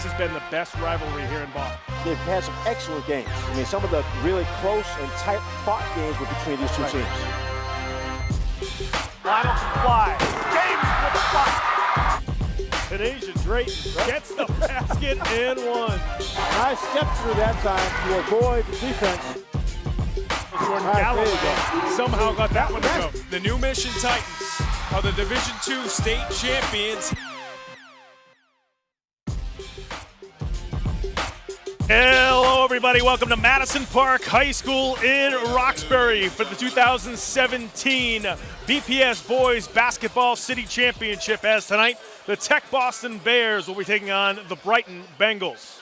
this has been the best rivalry here in Boston. They've had some excellent games. I mean, some of the really close and tight-fought games were between these two teams. Lionel can fly. James with the block. Canadian Drayton gets the basket and one. Nice step through that time to avoid the defense. Jordan Galloway somehow got that one to go. The New Mission Titans are the Division II state champions. Hello everybody, welcome to Madison Park High School in Roxbury for the 2017 BPS Boys Basketball City Championship, as tonight the TechBoston Bears will be taking on the Brighton Bengals.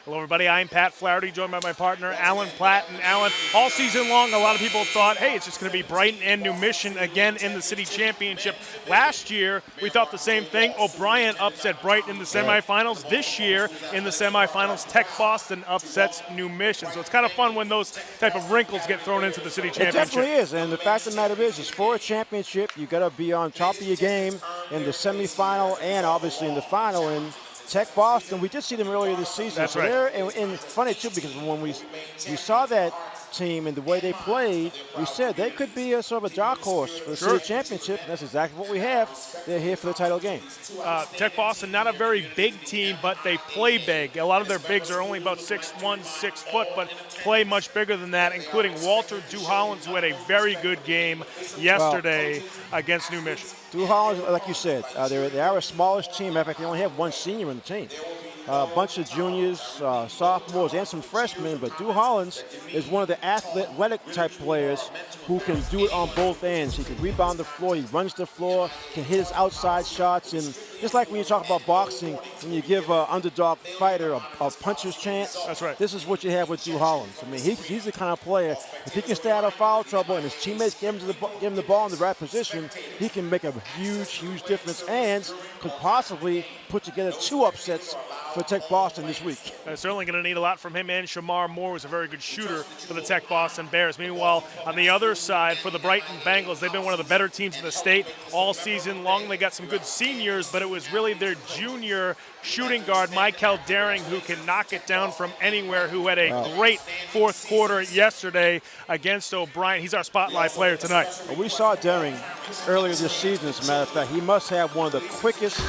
Hello everybody, I'm Pat Flaherty, joined by my partner Alan Platt. And Alan, all season long a lot of people thought, hey, it's just going to be Brighton and New Mission again in the city championship. Last year we thought the same thing. O'Brien upset Brighton in the semifinals. This year in the semifinals, TechBoston upsets New Mission. So it's kind of fun when those type of wrinkles get thrown into the city championship. It definitely is, and the fact of the matter is for a championship, you got to be on top of your game in the semifinal and obviously in the final. And TechBoston, we did see them earlier this season. That's so right. And funny too, because when we saw that team and the way they played, we said they could be a sort of a dark horse for the city championship. And that's exactly what we have. They're here for the title game. TechBoston, not a very big team, but they play big. A lot of their bigs are only about 6'1", 6 foot, but play much bigger than that, including Walter Duhollins, who had a very good game yesterday against New Mission. Duhollins, like you said, they are a smallest team. In fact, they only have one senior on the team. A bunch of juniors, sophomores, and some freshmen, but Duhollins is one of the athletic type players who can do it on both ends. He can rebound the floor, he runs the floor, can hit his outside shots, and just like when you talk about boxing, when you give an underdog fighter a puncher's chance, that's right. This is what you have with Duhollins. I mean, he's the kind of player, if he can stay out of foul trouble and his teammates give him the ball in the right position, he can make a huge difference and could possibly put together 2 upsets for TechBoston this week. Certainly going to need a lot from him, and Shamar Moore was a very good shooter for the TechBoston Bears. Meanwhile, on the other side, for the Brighton Bengals, they've been one of the better teams in the state all season long. They got some good seniors, but it was really their junior shooting guard, Michael Daring, who can knock it down from anywhere, who had a great fourth quarter yesterday against O'Brien. He's our spotlight player tonight. Well, we saw Daring earlier this season, as a matter of fact. He must have one of the quickest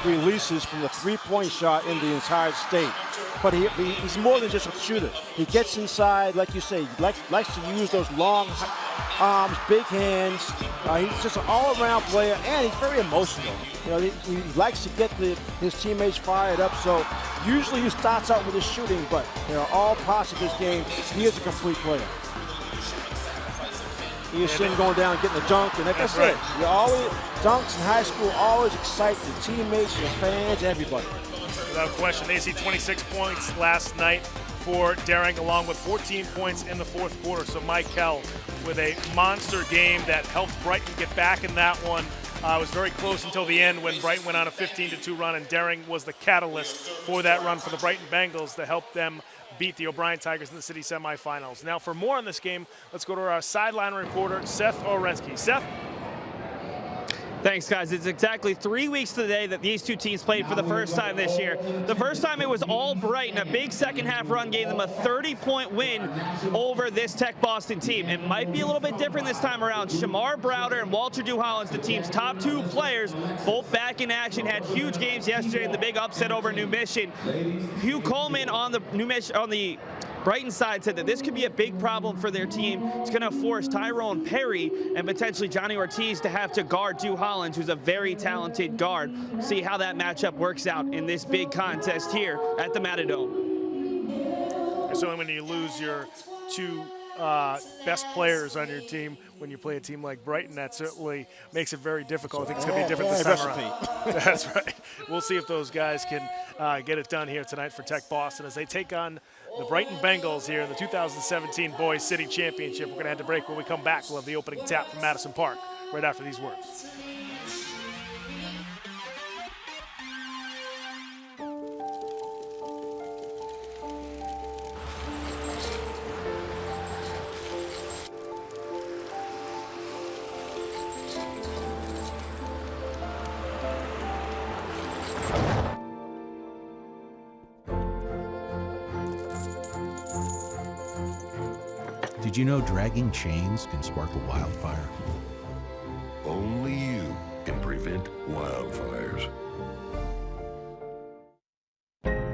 releases from the three-point shot in the entire state. But he's more than just a shooter. He gets inside, like you say, he likes to use those long arms, big hands. He's just an all-around player, and he's very emotional. You know, he likes to get his teammates fired up. So usually he starts out with his shooting, but all parts of his game, he is a complete player. He is sitting going down and getting a dunk, and like I said, you always dunks in high school always excite your teammates, your fans, everybody. Without question, they see 26 points last night for Daring, along with 14 points in the fourth quarter. So Michael with a monster game that helped Brighton get back in that one. It was very close until the end when Brighton went on a 15-2 run, and Daring was the catalyst for that run for the Brighton Bengals to help them beat the O'Brien Tigers in the city semifinals. Now, for more on this game, let's go to our sideline reporter, Seth Orensky. Seth? Thanks, guys. It's exactly 3 weeks to the day that these two teams played for the first time this year. The first time it was all Brighton, a big second-half run gave them a 30-point win over this TechBoston team. It might be a little bit different this time around. Shamar Browder and Walter Duhollins, the team's top 2 players, both back in action, had huge games yesterday in the big upset over New Mission. Hugh Coleman on the Brighton side said that this could be a big problem for their team. It's going to force Tyrone Perry and potentially Johnny Ortiz to have to guard Duhollins, who's a very talented guard. See how that matchup works out in this big contest here at the Matadome. So when you lose your 2 best players on your team, when you play a team like Brighton, that certainly makes it very difficult. I think it's going to be different this time around. That's right. We'll see if those guys can get it done here tonight for TechBoston as they take on the Brighton Bengals here in the 2017 Boys City Championship. We're going to head to break. When we come back, we'll have the opening tap from Madison Park right after these words. Did you know dragging chains can spark a wildfire? Only you can prevent wildfires.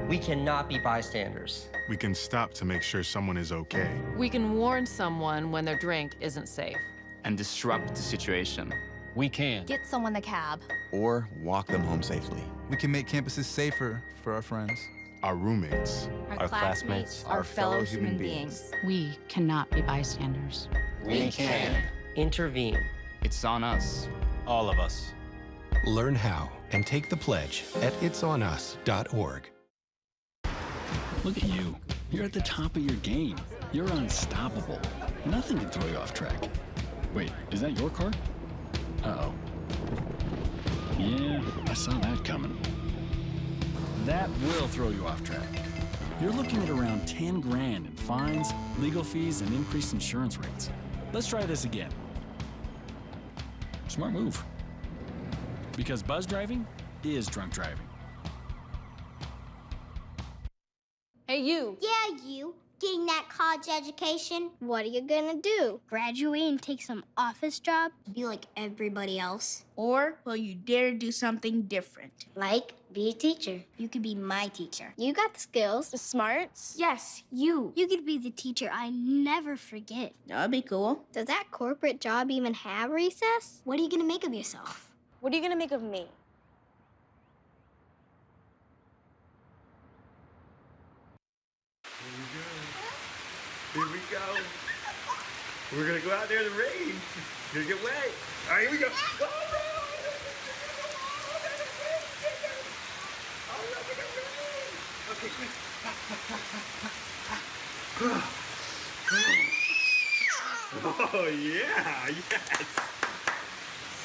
We cannot be bystanders. We can stop to make sure someone is okay. We can warn someone when their drink isn't safe. And disrupt the situation. We can. Get someone a cab. Or walk them home safely. We can make campuses safer for our friends. Our roommates. Our classmates. Our fellow human beings. We cannot be bystanders. We can. Intervene. It's on us. All of us. Learn how and take the pledge at itsonus.org. Look at you. You're at the top of your game. You're unstoppable. Nothing can throw you off track. Wait, is that your car? Uh-oh. Yeah, I saw that coming. That will throw you off track. You're looking at around 10 grand in fines, legal fees, and increased insurance rates. Let's try this again. Smart move. Because buzz driving is drunk driving. Hey, you. Yeah, you. Getting that college education. What are you gonna do? Graduate and take some office job? Be like everybody else? Or will you dare do something different? Like be a teacher. You could be my teacher. You got the skills. The smarts? Yes, you. You could be the teacher I never forget. That'd be cool. Does that corporate job even have recess? What are you gonna make of yourself? What are you gonna make of me? Here we go. We're gonna go out there in the rain. You're gonna get wet. All right, here we go. Okay, quick. Oh yeah, yes.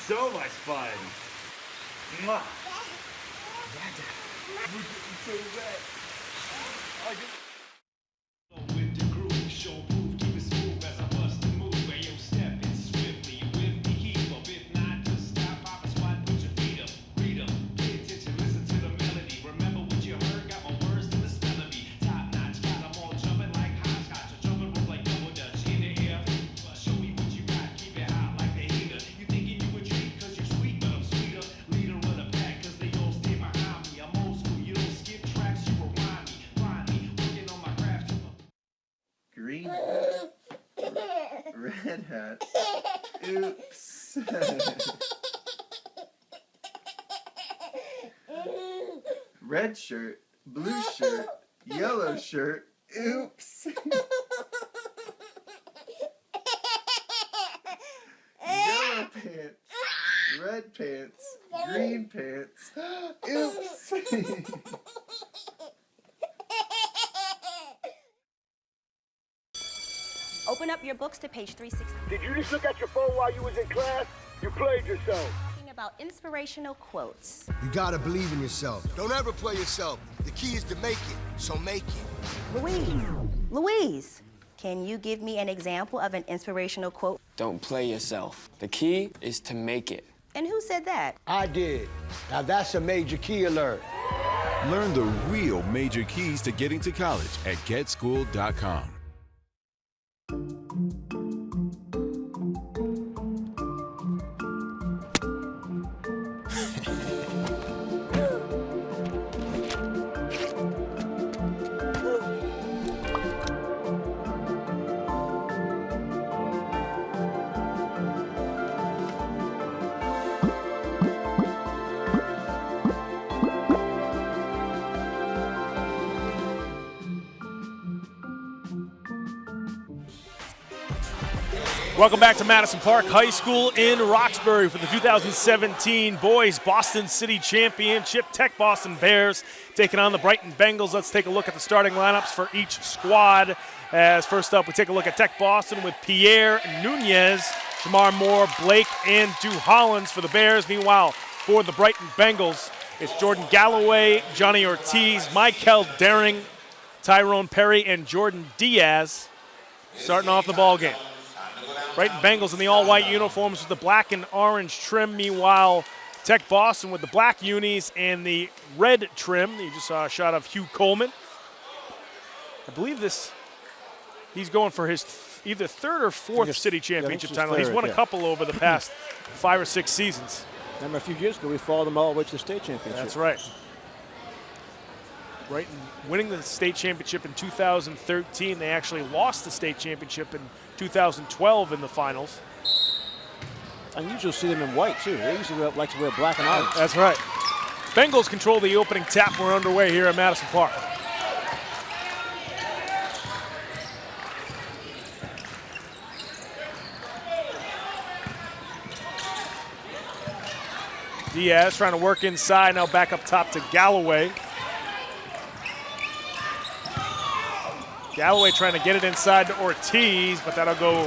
So much fun. Mwah. We're getting so wet. With the groove, show proof, keep it smooth as I bust the move. Hey, yo, step it swiftly with me, keep up. If not, just stop, pop a squat, put your feet up, read up, pay attention, listen to the melody. Remember what you heard, got my words to the spell of me. Top notch, got them all jumping like hopscotch, or jumping rope like double dutch in the air. Show me what you got, keep it hot like the heater. You thinking you a treat, cause you're sweet, but I'm sweeter. Leader of the pack, cause they all stay behind me. I'm old school, you don't skip tracks, you rewind me. Find me, working on my craft. Green hat, red hat, oops. Red shirt, blue shirt, yellow shirt, oops. Yellow pants, red pants, green pants, oops. Open up your books to page 360. Did you just look at your phone while you was in class? You played yourself. Talking about inspirational quotes. You gotta believe in yourself. Don't ever play yourself. The key is to make it, so make it. Louise, can you give me an example of an inspirational quote? Don't play yourself. The key is to make it. And who said that? I did. Now that's a major key alert. Learn the real major keys to getting to college at getschool.com. Welcome back to Madison Park High School in Roxbury for the 2017 Boys Boston City Championship. TechBoston Bears taking on the Brighton Bengals. Let's take a look at the starting lineups for each squad. As first up, we take a look at TechBoston with Pierre Nunez, Jamar Moore, Blake, and Du Hollins for the Bears. Meanwhile, for the Brighton Bengals, it's Jordan Galloway, Johnny Ortiz, Michael Daring, Tyrone Perry, and Jordan Diaz starting off the ball game. Brighton Bengals in the all-white uniforms with the black and orange trim. Meanwhile, TechBoston with the black unis and the red trim. You just saw a shot of Hugh Coleman. I believe he's going for his either third or fourth city championship it's title. He's third, won a yeah. couple over the past 5 or 6 seasons. Remember, a few years ago, we followed them all the way to the state championship. That's right. Brighton winning the state championship in 2013. They actually lost the state championship in 2012 in the finals. Unusual to see them in white, too. They usually like to wear black and orange. That's right. Bengals control the opening tap. We're underway here at Madison Park. Diaz trying to work inside, now back up top to Galloway. Galloway trying to get it inside to Ortiz, but that'll go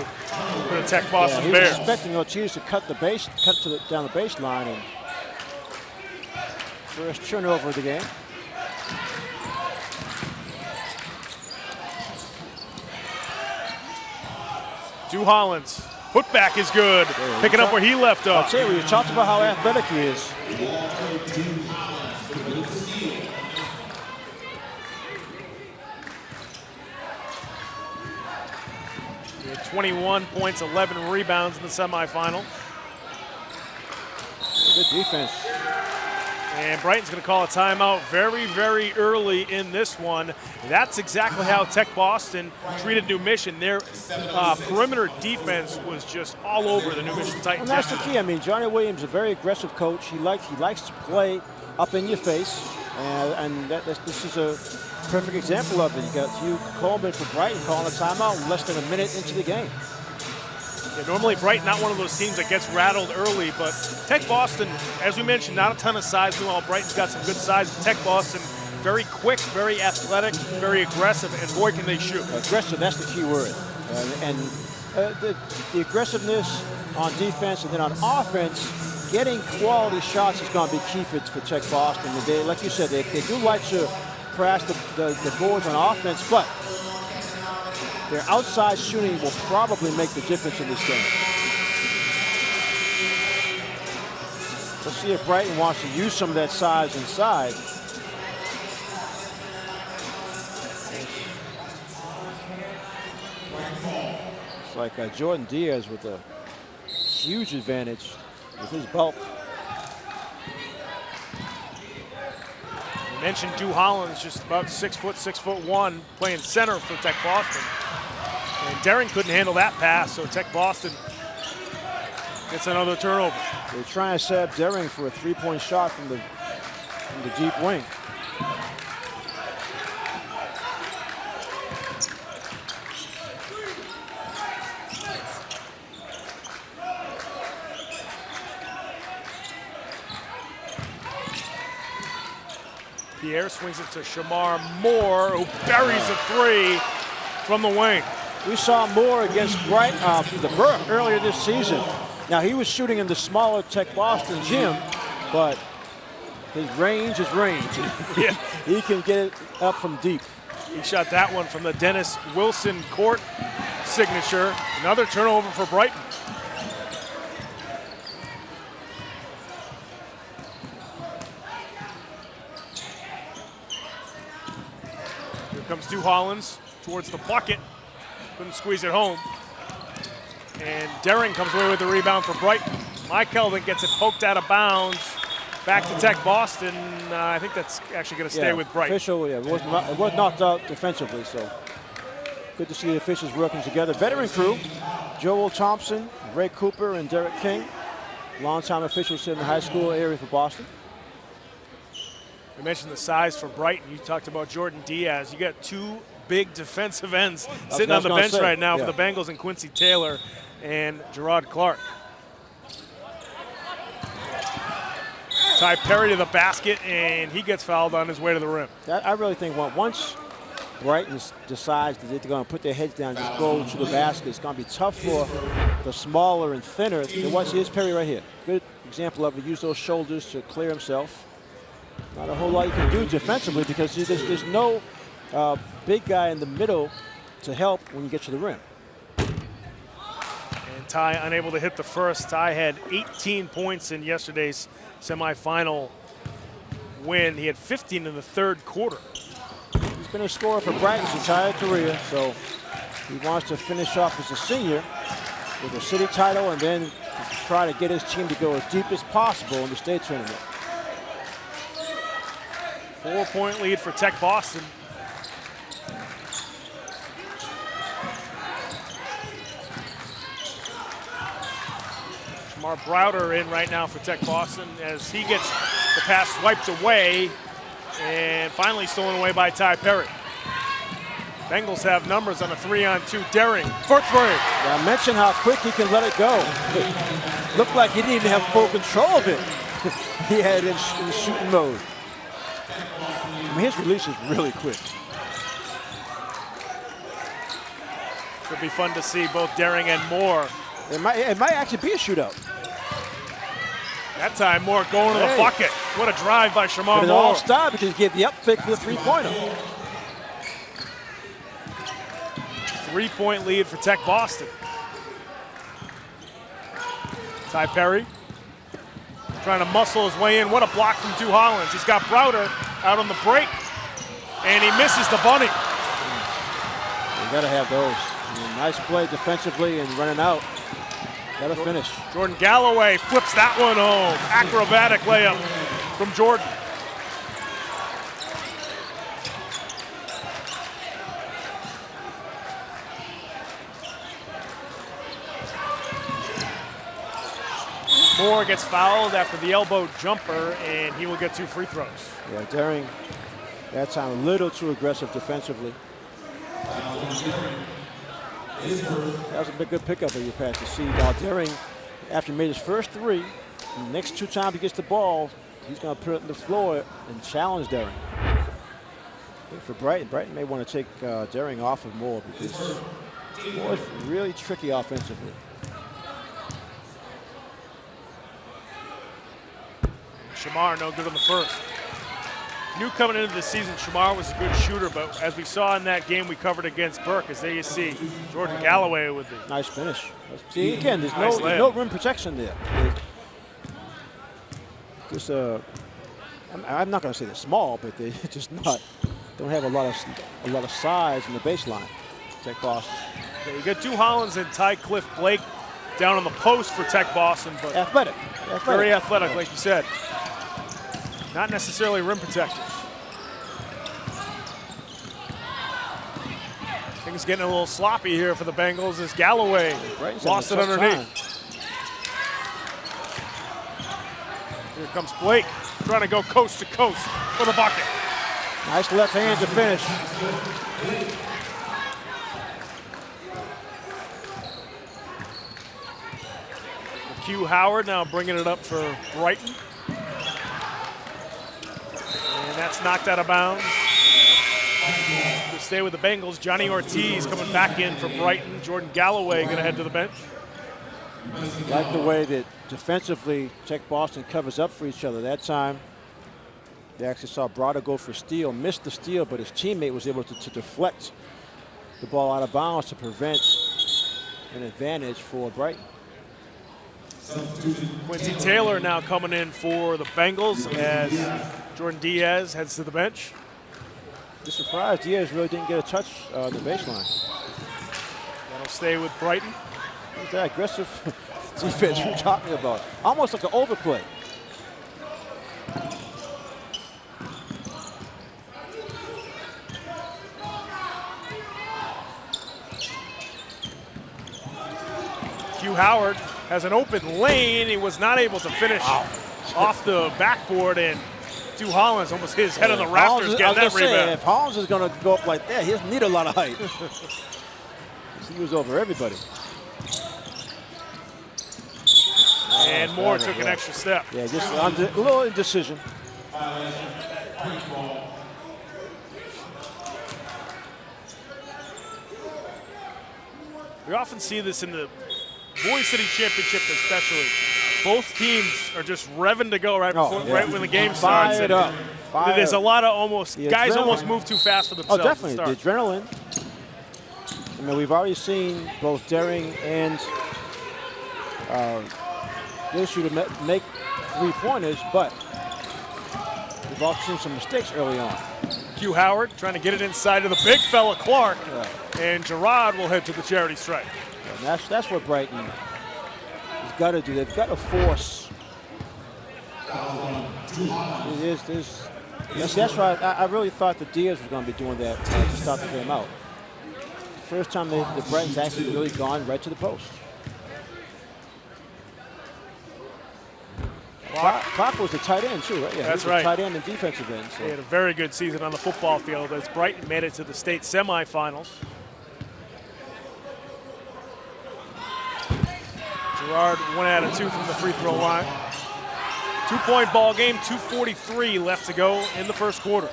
for the TechBoston Bears. He was expecting Ortiz to cut down the baseline, and first turnover of the game. Drew Hollins, putback is good, picking up where he left off. I'll tell you, you talked about how athletic he is. 21 points, 11 rebounds in the semifinal. Good defense. And Brighton's going to call a timeout very, very early in this one. That's exactly how TechBoston treated New Mission. Their perimeter defense was just all over the New Mission Titans. And that's the key. I mean, Johnny Williams is a very aggressive coach. He likes to play up in your face, and this is a perfect example of it. You got Hugh Coleman for Brighton calling a timeout less than a minute into the game. Yeah, normally Brighton not one of those teams that gets rattled early, but TechBoston, as we mentioned, not a ton of size. Meanwhile, Brighton's got some good size. TechBoston, very quick, very athletic, very aggressive, and boy, can they shoot. Aggressive, that's the key word. The aggressiveness on defense and then on offense, getting quality shots is going to be key for TechBoston. They, like you said, they do like to crash the boards on offense, but their outside shooting will probably make the difference in this game. Let's see if Brighton wants to use some of that size inside. It's like Jordan Diaz with a huge advantage with his bulk. You mentioned Drew Hollins, just about 6'1", playing center for TechBoston. And Derring couldn't handle that pass, so TechBoston gets another turnover. They're trying to set up Derring for a three-point shot from the deep wing. Pierre swings it to Shamar Moore, who buries a three from the wing. We saw Moore against the Burke earlier this season. Now, he was shooting in the smaller TechBoston gym, but his range is range. Yeah. He can get it up from deep. He shot that one from the Dennis Wilson court signature. Another turnover for Brighton. Here comes Drew Hollins towards the bucket. Couldn't squeeze it home. And Derring comes away with the rebound for Brighton. Mike Keldon gets it poked out of bounds. Back to TechBoston. I think that's actually going to stay with Brighton. It was knocked out defensively, so good to see the officials working together. Veteran crew, Joel Thompson, Ray Cooper, and Derek King. Longtime officials in the high school area for Boston. We mentioned the size for Brighton. You talked about Jordan Diaz. You got two big defensive ends sitting on the bench right now for the Bengals, and Quincy Taylor and Gerard Clark. Ty Perry to the basket, and he gets fouled on his way to the rim. I really think once Brighton decides that they're going to put their heads down and just go to the basket, it's going to be tough for the smaller and thinner. Here's Perry right here. Good example of it. Use those shoulders to clear himself. Not a whole lot you can do defensively because there's no big guy in the middle to help when you get to the rim. And Ty unable to hit the first. Ty had 18 points in yesterday's semifinal win. He had 15 in the third quarter. He's been a scorer for Brighton's entire career, so He wants to finish off as a senior with a city title and then try to get his team to go as deep as possible in the state tournament. 4-point lead for TechBoston. Shamar Browder in right now for TechBoston as he gets the pass swiped away and finally stolen away by Ty Perry. Bengals have numbers on a 3-on-2. Daring for three. Yeah, I mentioned how quick he can let it go. Looked like he didn't even have full control of it. He had it in shooting mode. I mean, his release is really quick. Could be fun to see both Daring and Moore. It might actually be a shootout. That time Moore going to the bucket. What a drive by Shamar But it Moore. all stopped because he gave the up fake for the three-pointer. 3-point lead for TechBoston. Ty Perry trying to muscle his way in. What a block from Dew Hollins. He's got Browder out on the break, and he misses the bunny. You gotta have those. I mean, nice play defensively and running out. Gotta finish. Jordan Galloway flips that one home. Acrobatic layup from Jordan. Moore gets fouled after the elbow jumper, and he will get 2 free throws. Yeah, Daring, that time a little too aggressive defensively. That was a big, good pickup of your pass to see. Now Daring, after he made his first 3, the next 2 times he gets the ball, he's going to put it on the floor and challenge Daring. I think for Brighton may want to take Daring off of Moore because Moore is really tricky offensively. Shamar no good on the first. Knew coming into the season Shamar was a good shooter, but as we saw in that game we covered against Burke, as there you see Jordan Galloway with the nice finish. See, again, there's nice no rim protection there. Just I'm not going to say they're small, but they're just don't have a lot of size in the baseline. TechBoston. Yeah, you got Dew Hollins and Ty Cliff Blake down on the post for TechBoston, but athletic. Very athletic, like you said. Not necessarily rim protectors. Things getting a little sloppy here for the Bengals as Galloway lost it underneath. Here comes Blake trying to go coast to coast for the bucket. Nice left hand to finish. Q Howard now bringing it up for Brighton. And that's knocked out of bounds. To stay with the Bengals, Johnny Ortiz coming back in for Brighton. Jordan Galloway going to head to the bench. Like the way that defensively TechBoston covers up for each other. That time, they actually saw Browder go for steal, missed the steal, but his teammate was able to deflect the ball out of bounds to prevent an advantage for Brighton. Quincy Taylor now coming in for the Bengals as Jordan Diaz heads to the bench. Just surprised Diaz really didn't get a touch on the baseline. That'll stay with Brighton. What's that aggressive defense you're talking about? Almost like an overplay. Q Howard has an open lane. He was not able to finish off the backboard, and Dew Hollins almost hit his head on the rafters getting that rebound. If Hollins is going to go up like that, he doesn't need a lot of height. He was over everybody. And Moore took an extra step. Yeah, just a little indecision. We often see this in the Boys City Championship especially. Both teams are just revving to go right when the game starts. Fired up. There's a lot of guys almost move too fast for themselves. Oh, definitely. The adrenaline. I mean, we've already seen both Daring and this shooter make 3-pointers, but we've also seen some mistakes early on. Q Howard trying to get it inside of the big fella Clark. And Gerard will head to the charity stripe. And that's what Brighton has got to do. They've got to force. That's why I really thought the Deers were going to be doing that to start the game out. First time the Brightons actually really gone right to the post. Clark was the tight end too, right? Yeah, that's right. Tight end and defensive end. So. He had a very good season on the football field as Brighton made it to the state semifinals. Gerard 1 out of 2 from the free throw line. 2-point ball game, 2:43 left to go in the first quarter.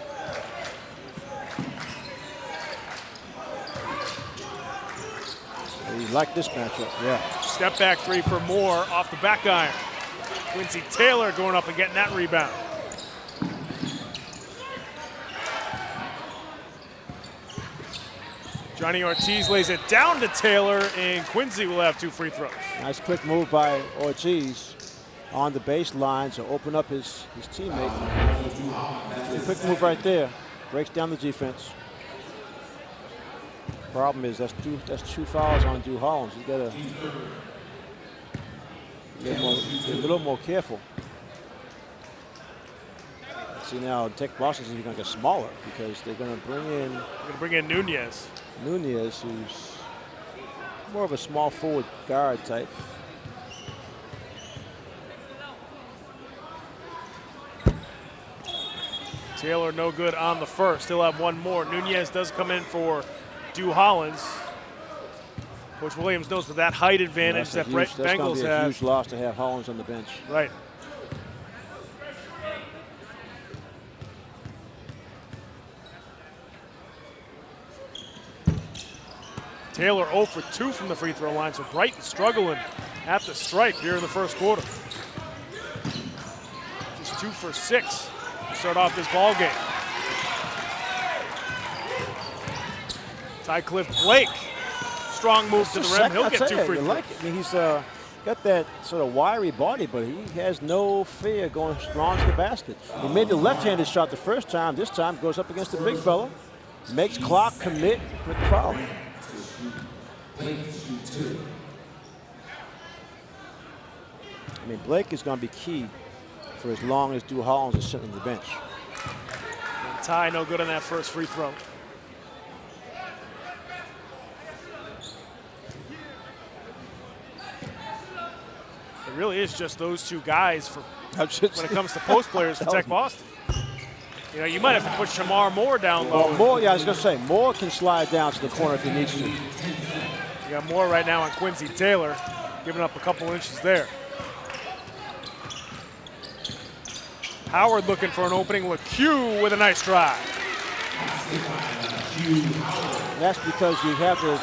You like this matchup, yeah. Step back three for Moore off the back iron. Quincy Taylor going up and getting that rebound. Johnny Ortiz lays it down to Taylor, and Quincy will have 2 free throws. Nice quick move by Ortiz on the baseline to open up his teammate. A quick move right there, breaks down the defense. Problem is that's two fouls on Drew Hollins. You gotta be a little more careful. See now, TechBoston is going to get smaller because they're going to bring in Nunez. Nunez, who's more of a small forward guard type. Taylor no good on the first. Still have one more. Nunez does come in for Drew Hollins. Coach Williams knows with that height advantage that Bengals have. That's going to be a huge loss to have Hollins on the bench. Right. Taylor 0 for 2 from the free throw line, so Brighton struggling at the stripe here in the first quarter. Just 2 for 6 to start off this ball game. Tycliffe Blake, strong move to the rim. He'll get 2 free throws. Like it. I mean, he's got that sort of wiry body, but he has no fear going strong to the basket. He made the left-handed shot the first time. This time goes up against the big fella, makes Clark commit with the foul. I mean, Blake is going to be key for as long as Drew Hollins is sitting on the bench. And Ty no good on that first free throw. It really is just those two guys for when it comes to post players for TechBoston. You know, you might have to put Shamar Moore down low. Well, Moore, yeah, I was going to say, Moore can slide down to the corner if he needs to. You got Moore right now on Quincy Taylor, giving up a couple inches there. Howard looking for an opening with Q with a nice drive. That's because you have the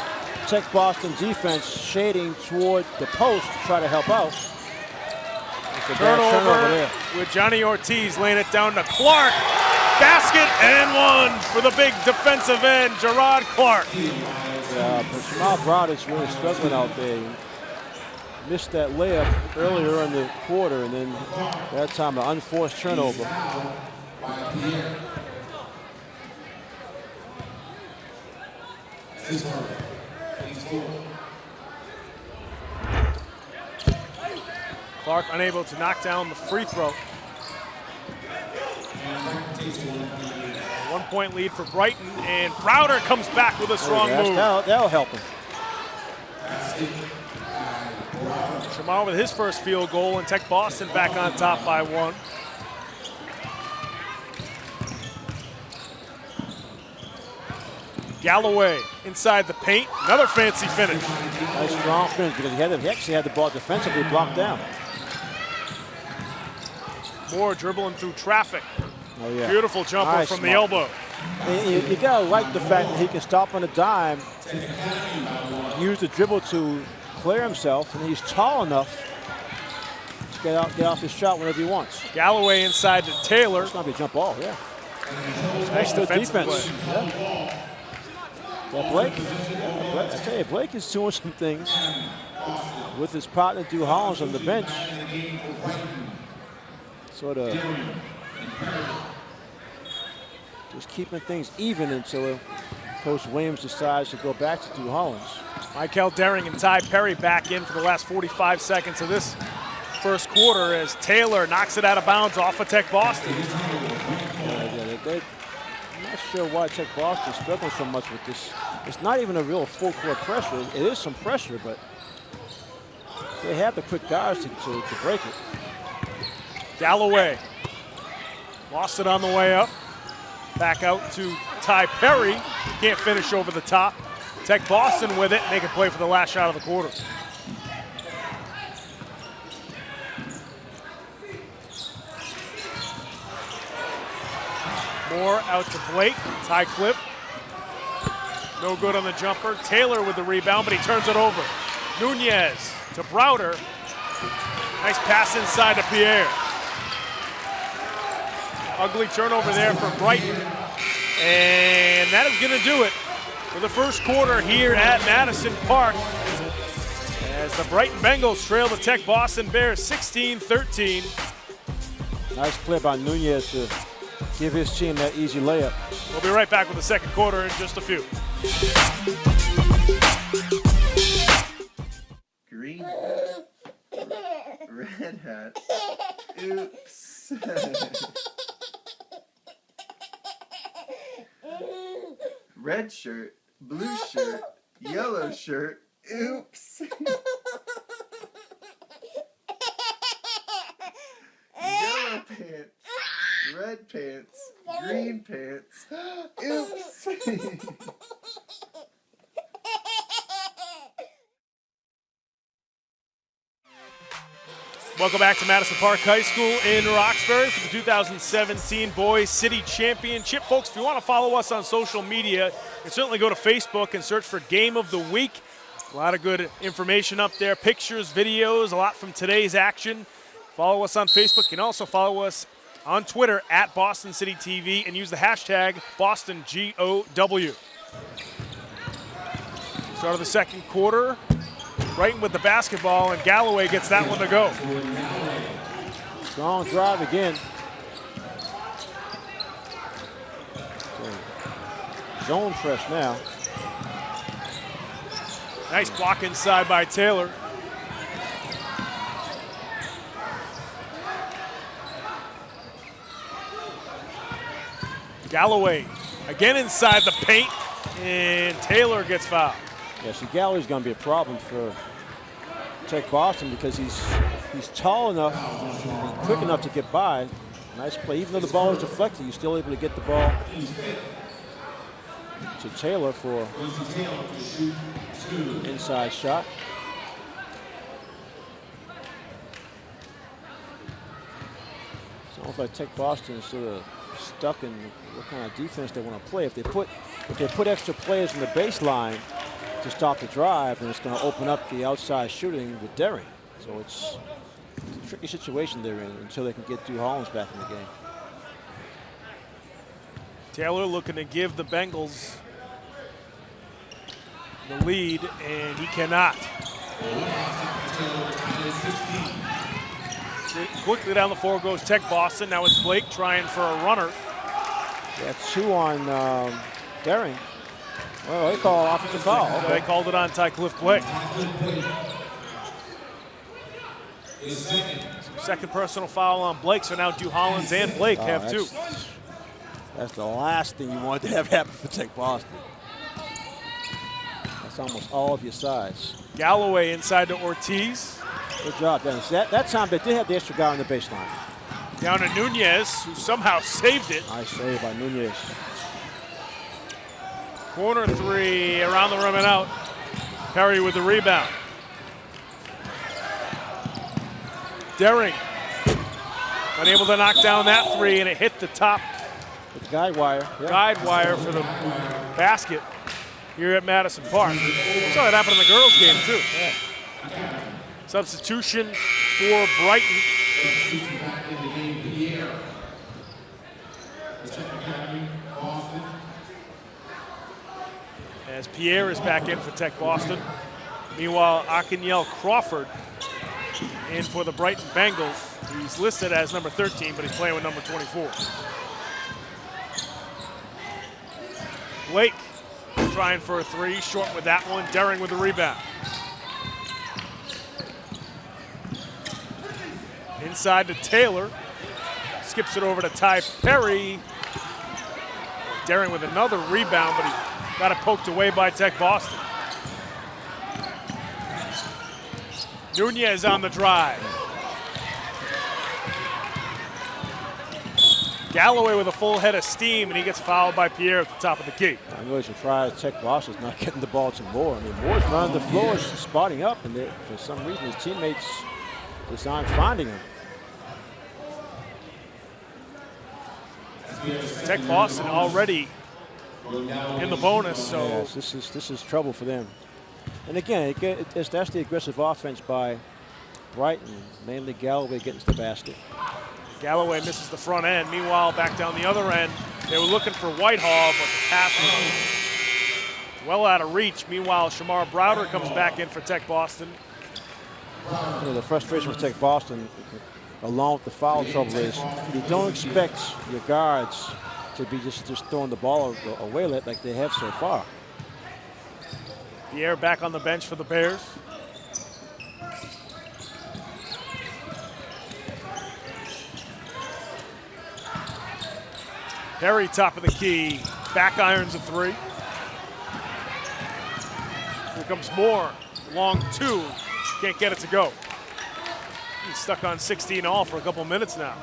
TechBoston defense shading toward the post to try to help out. Turnover there with Johnny Ortiz laying it down to Clark. Basket and one for the big defensive end, Gerard Clark. Yeah, but Jamal Broad is really struggling out there. He missed that layup earlier in the quarter, and then that time an unforced turnover. Clark unable to knock down the free throw. 1-point lead for Brighton, and Browder comes back with a strong move. That'll help him. Shamar with his first field goal, and TechBoston back on top by 1. Galloway inside the paint, another fancy finish. Nice strong finish because he actually had the ball defensively blocked down. Moore dribbling through traffic. Oh, yeah. Beautiful jumper nice from the elbow. You gotta like the fact that he can stop on a dime, use the dribble to clear himself, and he's tall enough to get off his shot whenever he wants. Galloway inside to Taylor. It's gonna be a jump ball, yeah. Nice defense. Yeah, Blake, I tell you, Blake is doing some things with his partner, Drew Hollins, on the bench. Sort of just keeping things even until Coach Williams decides to go back to Drew Hollins. Michael Daring and Ty Perry back in for the last 45 seconds of this first quarter as Taylor knocks it out of bounds off of TechBoston. I'm not sure why TechBoston is struggling so much with this. It's not even a real full court pressure. It is some pressure, but they have the quick guys to break it. Galloway lost it on the way up. Back out to Ty Perry. Can't finish over the top. TechBoston with it. Make a play for the last shot of the quarter. Moore out to Blake. Ty Cliff. No good on the jumper. Taylor with the rebound, but he turns it over. Nunez to Browder. Nice pass inside to Pierre. Ugly turnover there for Brighton. And that is going to do it for the first quarter here at Madison Park as the Brighton Bengals trail the TechBoston Bears 16-13. Nice play by Nunez to give his team that easy layup. We'll be right back with the second quarter in just a few. Green hat, red hat, oops. Red shirt, blue shirt, yellow shirt, oops. Yellow pants, red pants, green pants, oops. Welcome back to Madison Park High School in Roxbury for the 2017 Boys City Championship. Folks, if you want to follow us on social media, you can certainly go to Facebook and search for Game of the Week. A lot of good information up there, pictures, videos, a lot from today's action. Follow us on Facebook. You can also follow us on Twitter at Boston City TV and use the hashtag BostonGOW. Start of the second quarter. Brighton with the basketball, and Galloway gets that one to go. Strong drive again. Zone press now. Nice block inside by Taylor. Galloway again inside the paint, and Taylor gets fouled. Yeah, see, Galloway's going to be a problem for TechBoston because he's tall enough and quick enough to get by. Nice play. Even though the ball is deflected, you're still able to get the ball to Taylor for inside shot. It's almost like TechBoston is sort of stuck in what kind of defense they want to play. If they put extra players in the baseline to stop the drive, then it's going to open up the outside shooting with Daring. So it's a tricky situation they're in until they can get Drew Hollins back in the game. Taylor looking to give the Bengals the lead, and he cannot. Quickly down the floor goes TechBoston. Now it's Blake trying for a runner. Yeah, two on Daring. Well, they call offensive foul. Okay. They called it on Ty Cliff Blake. Second personal foul on Blake, so now Drew Hollins and Blake have two. That's the last thing you want to have happen for TechBoston. That's almost all of your size. Galloway inside to Ortiz. Good job, Dennis. That time they did have the extra guy on the baseline. Down to Nunez, who somehow saved it. Nice save by Nunez. Corner three, around the rim and out. Perry with the rebound. Daring unable to knock down that three, and it hit the top. It's guide wire. Yeah. Guide wire for the basket here at Madison Park. We saw that happen in the girls' game too. Yeah. Substitution for Brighton. As Pierre is back in for TechBoston. Meanwhile, Akinyel Crawford in for the Brighton Bengals. He's listed as number 13, but he's playing with number 24. Blake trying for a three, short with that one. Daring with the rebound. Inside to Taylor. Skips it over to Ty Perry. Daring with another rebound, but he got it poked away by TechBoston. Nunez on the drive. Galloway with a full head of steam, and he gets fouled by Pierre at the top of the key. I'm really surprised TechBoston's not getting the ball to Moore. I mean, Moore's running the floor, spotting up, and for some reason his teammates just aren't finding him. TechBoston already in the bonus, so yes, this is trouble for them. And again, that's the aggressive offense by Brighton, mainly Galloway getting to the basket. Galloway misses the front end. Meanwhile, back down the other end, they were looking for Whitehall, but the pass was well out of reach. Meanwhile, Shamar Browder comes back in for TechBoston. You know, the frustration with TechBoston, along with the foul trouble, is you don't expect your guards to be just throwing the ball away like they have so far. Pierre back on the bench for the Bears. Perry top of the key, back irons a three. Here comes Moore, long two, can't get it to go. He's stuck on 16 all for a couple minutes now.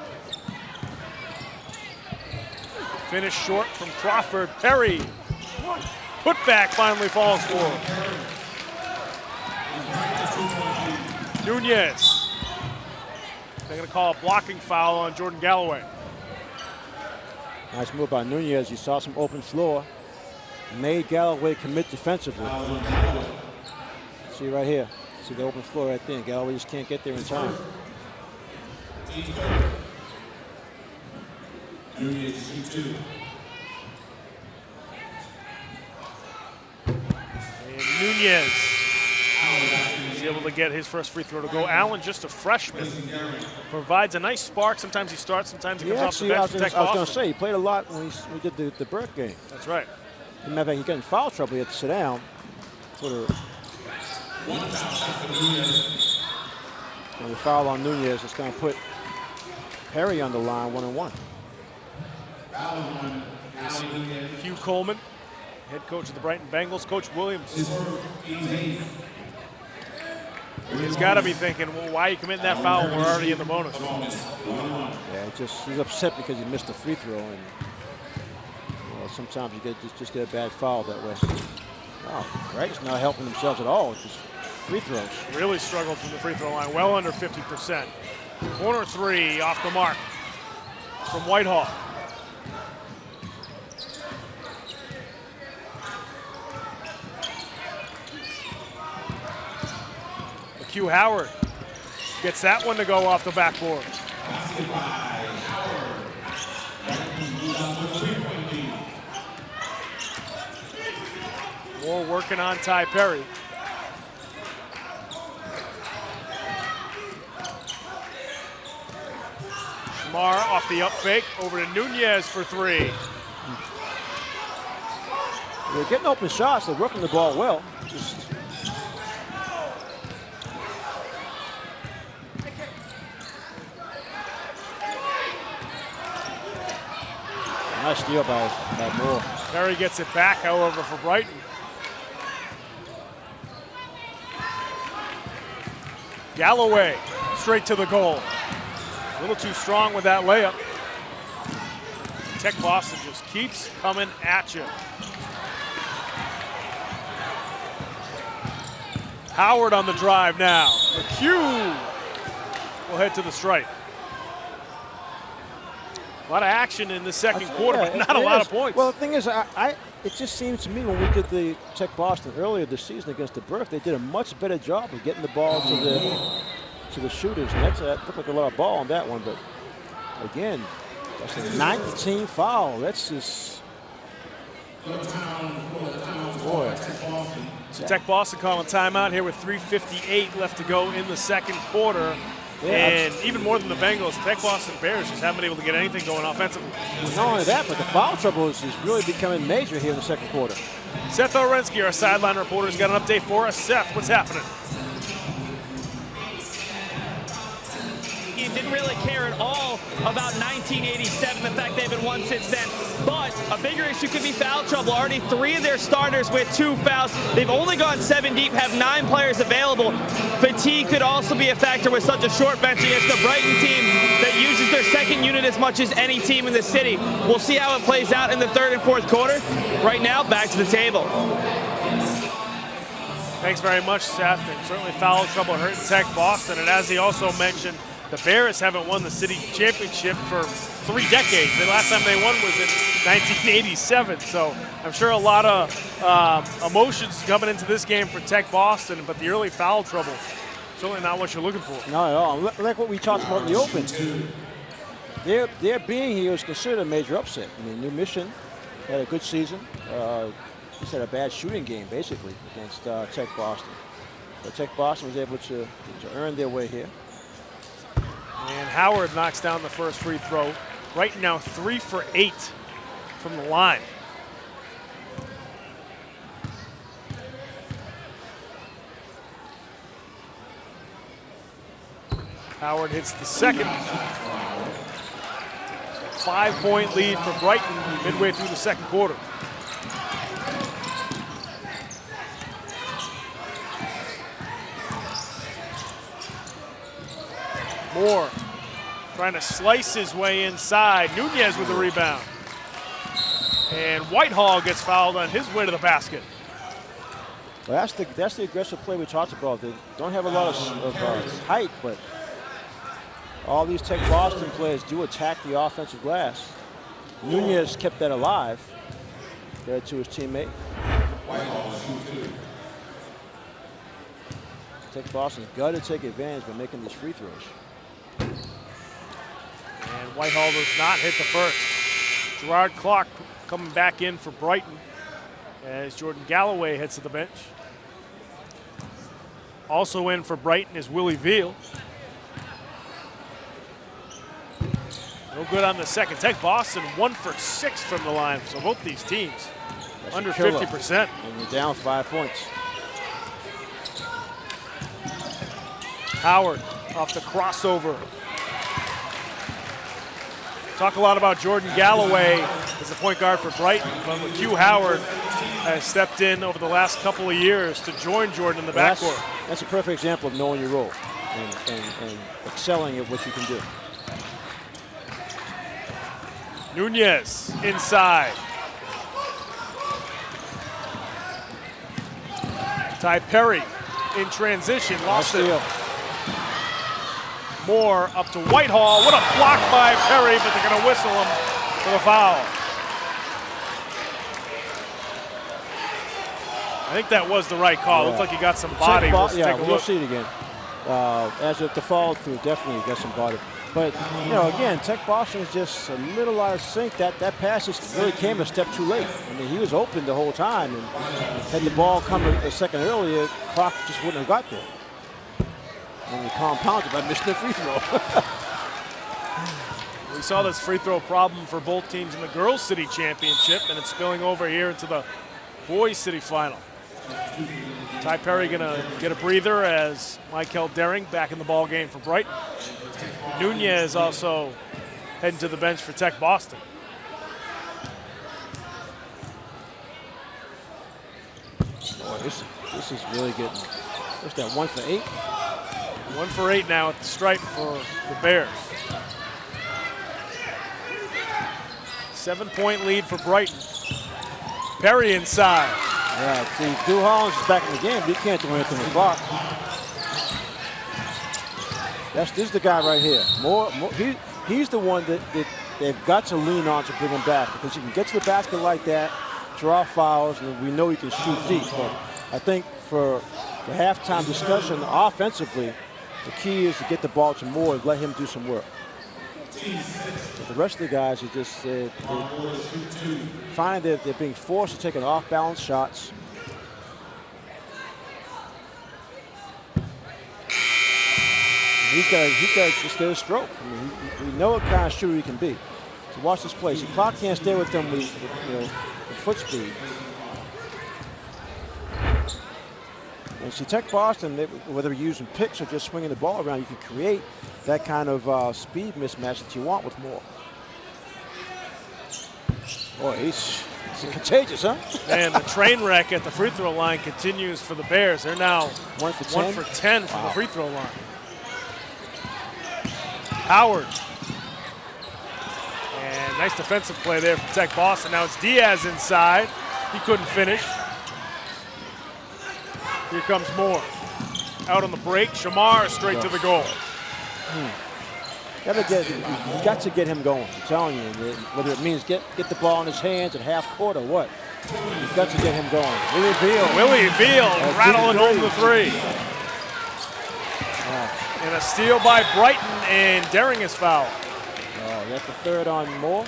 Finish short from Crawford. Perry, put back finally falls for. Nunez. They're gonna call a blocking foul on Jordan Galloway. Nice move by Nunez. You saw some open floor. Made Galloway commit defensively. See right here. See the open floor right there. Galloway just can't get there in time. And Nunez is able to get his first free throw to go. Allen, just a freshman, provides a nice spark. Sometimes he starts, sometimes he comes off the bench for TechBoston. I was going to say, he played a lot when we did the Burke game. That's right. As a matter of fact, he got in foul trouble. He had to sit down. And the foul on Nunez is going to put Perry on the line 1-on-1. Hugh Coleman, head coach of the Brighton Bengals, Coach Williams. He's got to be thinking, well, why are you committing that foul when we're already in the bonus? Yeah, he's upset because he missed the free throw, and sometimes you just get a bad foul that way. Wow, Brighton's not helping themselves at all with just free throws. Really struggled from the free throw line, well under 50%. Corner three off the mark from Whitehall. Hugh Howard gets that one to go off the backboard. Moore working on Ty Perry. Shamar off the up fake, over to Nunez for three. They're getting open shots, they're working the ball well. Nice steal by Moore. Perry gets it back, however, for Brighton. Galloway straight to the goal. A little too strong with that layup. TechBoston just keeps coming at you. Howard on the drive now. McHugh will head to the stripe. A lot of action in the second quarter, but not a lot of points. Well, the thing is, it just seems to me when we did the TechBoston earlier this season against the Burke, they did a much better job of getting the ball to the shooters. And that looked like a lot of ball on that one, but again, that's the 9th team foul. That's just, boy. So TechBoston calling timeout here with 3:58 left to go in the second quarter. And even more than the Bengals, the TechBoston Bears just haven't been able to get anything going offensively. Not only that, but the foul trouble is really becoming major here in the second quarter. Seth Orensky, our sideline reporter, has got an update for us. Seth, what's happening? He didn't really care at all about 1987, the fact they've been won since then. But a bigger issue could be foul trouble. Already 3 of their starters with 2 fouls. They've only gone 7 deep, have 9 players available. Fatigue could also be a factor with such a short bench against the Brighton team that uses their second unit as much as any team in the city. We'll see how it plays out in the 3rd and 4th quarter. Right now, back to the table. Thanks very much, Seth. And certainly foul trouble hurting TechBoston. And as he also mentioned, the Bears haven't won the city championship for 3 decades. The last time they won was in 1987. So I'm sure a lot of emotions coming into this game for TechBoston, but the early foul trouble, certainly not what you're looking for. Not at all. Like what we talked about in the open. Their being here is considered a major upset. I mean, New Mission had a good season. Just had a bad shooting game, basically, against TechBoston. But TechBoston was able to earn their way here. And Howard knocks down the first free throw. Right now, 3 for 8 from the line. Howard hits the second. 5-point lead for Brighton midway through the second quarter. Moore trying to slice his way inside. Nunez with the rebound. And Whitehall gets fouled on his way to the basket. Well, that's the aggressive play we talked about. They don't have a lot of height, but all these TechBoston players do attack the offensive glass. Nunez kept that alive there to his teammate. TechBoston's got to take advantage by making these free throws. And Whitehall does not hit the first. Gerard Clark coming back in for Brighton as Jordan Galloway heads to the bench. Also in for Brighton is Willie Veal. No good on the second. TechBoston 1 for 6 from the line. So both these teams That's under 50%. And you're down 5 points. Howard off the crossover. Talk a lot about Jordan Galloway as the point guard for Brighton, but Hugh Howard has stepped in over the last couple of years to join Jordan in the backcourt. That's a perfect example of knowing your role and excelling at what you can do. Nunez inside. Ty Perry in transition, lost it. Moore up to Whitehall. What a block by Perry, but they're going to whistle him for the foul. I think that was the right call. Looked like he got some body. Let's take a look. We'll see it again. As if the follow through, definitely got some body. But, you know, again, TechBoston is just a little out of sync. That pass just really came a step too late. I mean, he was open the whole time, and had the ball come a second earlier, Clark just wouldn't have got there. And he compounded by missing the free throw. We saw this free throw problem for both teams in the Girls City Championship, and it's spilling over here into the Boys City Final. Ty Perry gonna get a breather as Michael Daring back in the ball game for Brighton. Nunez also heading to the bench for TechBoston. Boy, this is really getting. What's that? 1 for 8. 1 for 8 now at the stripe for the Bears. 7-point lead for Brighton. Perry inside. Yeah, see, Drew Hollins is back in the game, but he can't do anything with Clark. This is the guy right here. He's the one that they've got to lean on to bring him back, because he can get to the basket like that, draw fouls, and we know he can shoot deep. But I think for the halftime discussion offensively, the key is to get the ball to Moore and let him do some work. But the rest of the guys are just find that they're being forced to take off-balance shots. He's got to just get a stroke. I mean, we know what kind of shooter he can be. So watch this play. See, clock can't stay with them with foot speed. And see, TechBoston, whether you're using picks or just swinging the ball around, you can create that kind of speed mismatch that you want with Moore. Boy, he's contagious, huh? And the train wreck at the free throw line continues for the Bears. They're now 1 for 10, 1 for 10 from the free throw line. Howard. And nice defensive play there from TechBoston. Now it's Diaz inside. He couldn't finish. Here comes Moore. Out on the break. Shamar straight to the goal. You got to get him going. I'm telling you, whether it means get the ball in his hands at half court or what. You've got to get him going. Willie Veal rattling home the three. And a steal by Brighton, and Daring is fouled. Oh, that's the third on Moore.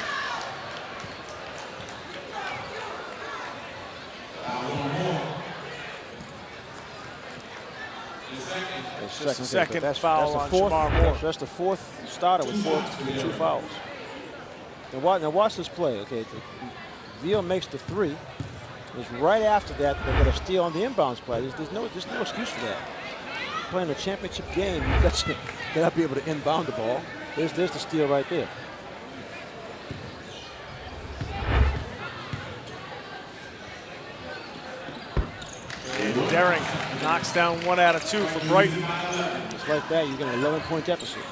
Second foul on Shamar Moore. That's the fourth starter with 2 fouls. Now watch this play. Okay, Veal makes the three. It's right after that they got a steal on the inbounds play. There's no excuse for that. Playing a championship game, you got to be able to inbound the ball. There's the steal right there. Daring knocks down 1 out of 2 for Brighton. Just like that, you get an 11-point deficit.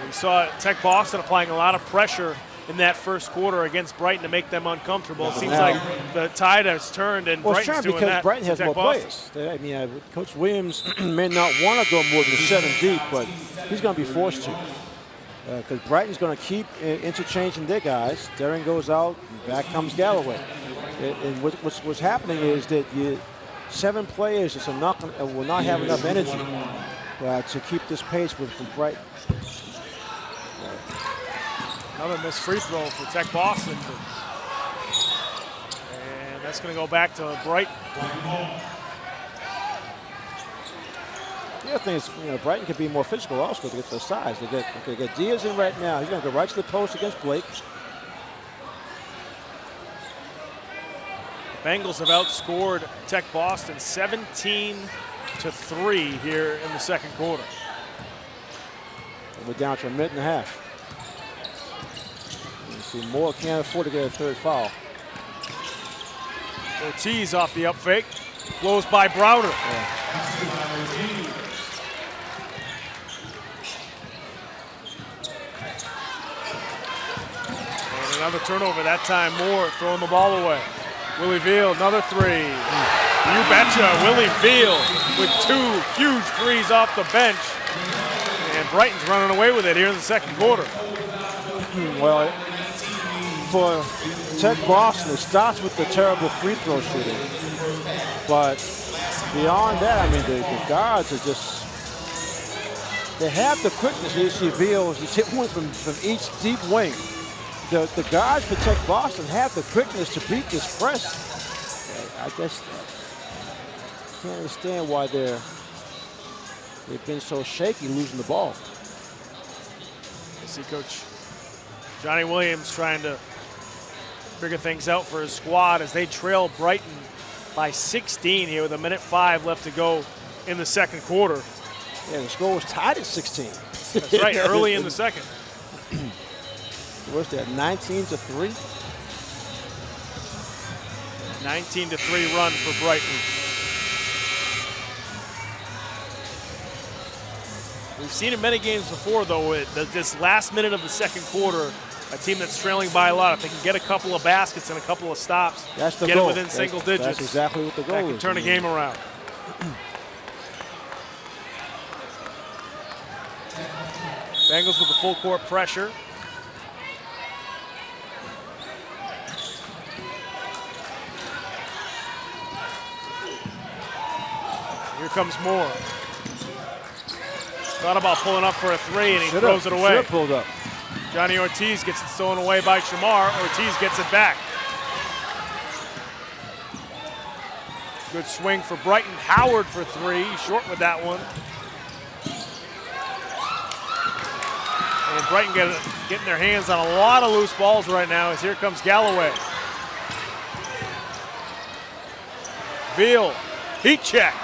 We saw TechBoston applying a lot of pressure in that first quarter against Brighton to make them uncomfortable. It seems like the tide has turned, and Brighton's doing that. Brighton has more players. I mean, Coach Williams may not want to go more than 7 deep, but he's going to be forced to. Because Brighton's going to keep interchanging their guys. Daring goes out, and back comes Galloway. And what's happening is that 7 players will not have enough energy to keep this pace from Brighton. Another missed free throw for TechBoston. And that's going to go back to Brighton. The other thing is, Brighton could be more physical also to get their size. They get Diaz in right now. He's going to go right to the post against Blake. Bengals have outscored TechBoston 17-3 here in the second quarter. And we're down to 1.5 minutes. You see, Moore can't afford to get a 3rd foul. Ortiz off the up fake. Blows by Browder. And another turnover, that time Moore throwing the ball away. Willie Veal, another 3. You betcha, Willie Veal with 2 huge threes off the bench. And Brighton's running away with it here in the second quarter. Well, for TechBoston, it starts with the terrible free throw shooting. But beyond that, I mean, the guards are just, they have the quickness. You see Veal, he's hit one from each deep wing. The guards for TechBoston have the quickness to beat this press. I guess I can't understand why they've been so shaky losing the ball. I see Coach Johnny Williams trying to figure things out for his squad as they trail Brighton by 16 here with 1:05 left to go in the second quarter. Yeah, the score was tied at 16. That's right, early in the second. What's that, 19-3? 19-3 run for Brighton. We've seen in many games before, though, this last minute of the second quarter, a team that's trailing by a lot, if they can get a couple of baskets and a couple of stops, that's the get goal. it within single digits. That's exactly what the goal is. That can turn a game around. Bengals with the full court pressure. Here comes Moore. Thought about pulling up for a 3, and he throws it away. Pulled up. Johnny Ortiz gets it stolen away by Shamar. Ortiz gets it back. Good swing for Brighton. Howard for three. Short with that one. And Brighton getting their hands on a lot of loose balls right now as here comes Galloway. Veal, heat check.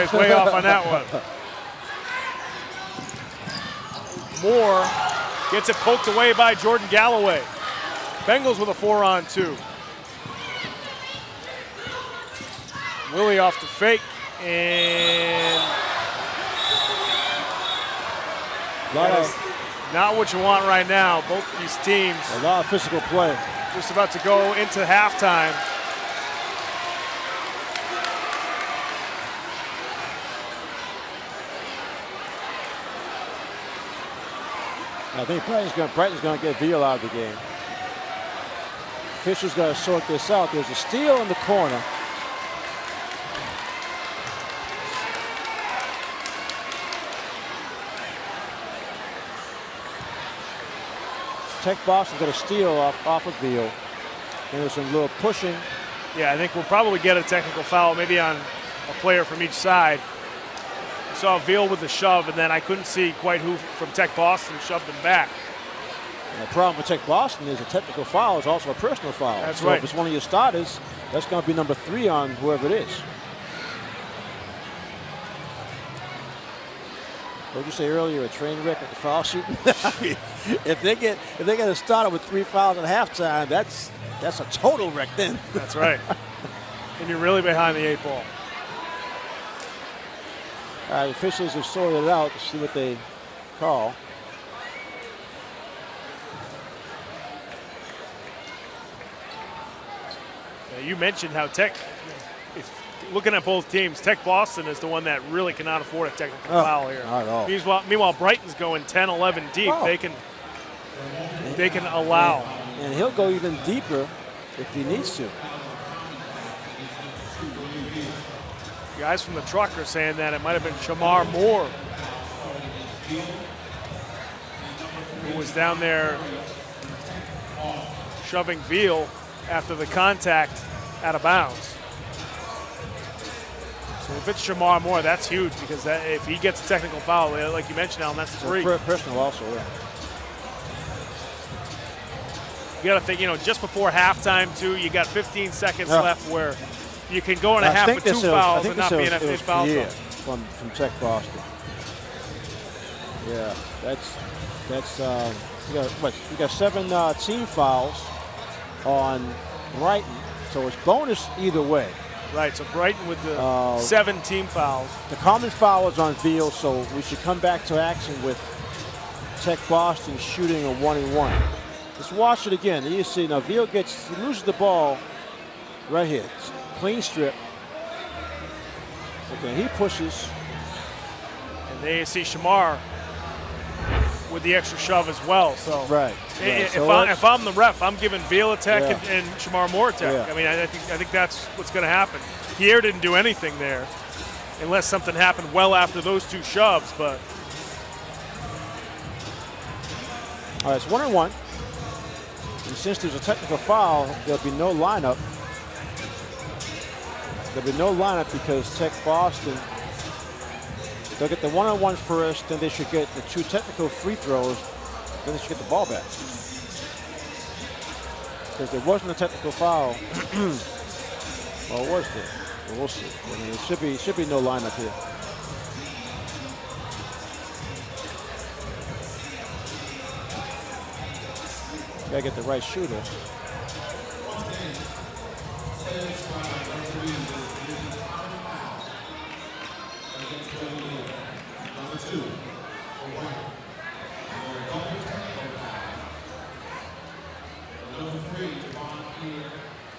He's way off on that one. Moore gets it poked away by Jordan Galloway. Bengals with a 4-on-2. Willie off the fake, and not what you want right now. Both these teams. A lot of physical play. Just about to go into halftime. I think Brighton's going to get Veal out of the game. Fisher's got to sort this out. There's a steal in the corner. TechBoston got a steal off of Veal. And there's some little pushing. Yeah, I think we'll probably get a technical foul, maybe on a player from each side. I saw Veal with the shove, and then I couldn't see quite who from TechBoston shoved him back. And the problem with TechBoston is a technical foul is also a personal foul. That's so right. If it's one of your starters, that's going to be number 3 on whoever it is. What did you say earlier? A train wreck at the foul shooting. if they get a starter with 3 fouls at halftime, that's a total wreck then. That's right. And you're really behind the 8 ball. All right, officials have sorted it out to see what they call. You mentioned how looking at both teams, TechBoston is the one that really cannot afford a technical foul here. Not at all. Meanwhile, Brighton's going 10, 11 deep. Oh. They can allow. And he'll go even deeper if he needs to. Guys from the truck are saying that it might have been Shamar Moore who was down there shoving Veal after the contact out of bounds. So if it's Shamar Moore, that's huge because if he gets a technical foul, like you mentioned, Alan, that's 3. Personal also, yeah. You got to think, just before halftime, too, you got 15 seconds left where you can go in a half with 2 fouls and not be in a foul zone. From TechBoston. Yeah, you got 7 team fouls on Brighton, so it's bonus either way. Right, so Brighton with the 7 team fouls. The common foul is on Veal, so we should come back to action with TechBoston shooting a 1-and-1. Let's watch it again. You see now Veal loses the ball right here. Clean strip. Okay, he pushes. And they see Shamar with the extra shove as well. So right. If I'm the ref, I'm giving Veal a tech and Shamar Moore a tech. Yeah. I mean, I think that's what's going to happen. Pierre didn't do anything there, unless something happened well after those 2 shoves. But all right, it's 1-and-1. And since there's a technical foul, there'll be no lineup. There'll be no lineup because TechBoston, they'll get the 1-on-1 first, then they should get the 2 technical free throws, then they should get the ball back. Because there wasn't a technical foul. Well, was there? Well, we'll see. I mean, it should be no lineup here. Gotta get the right shooter.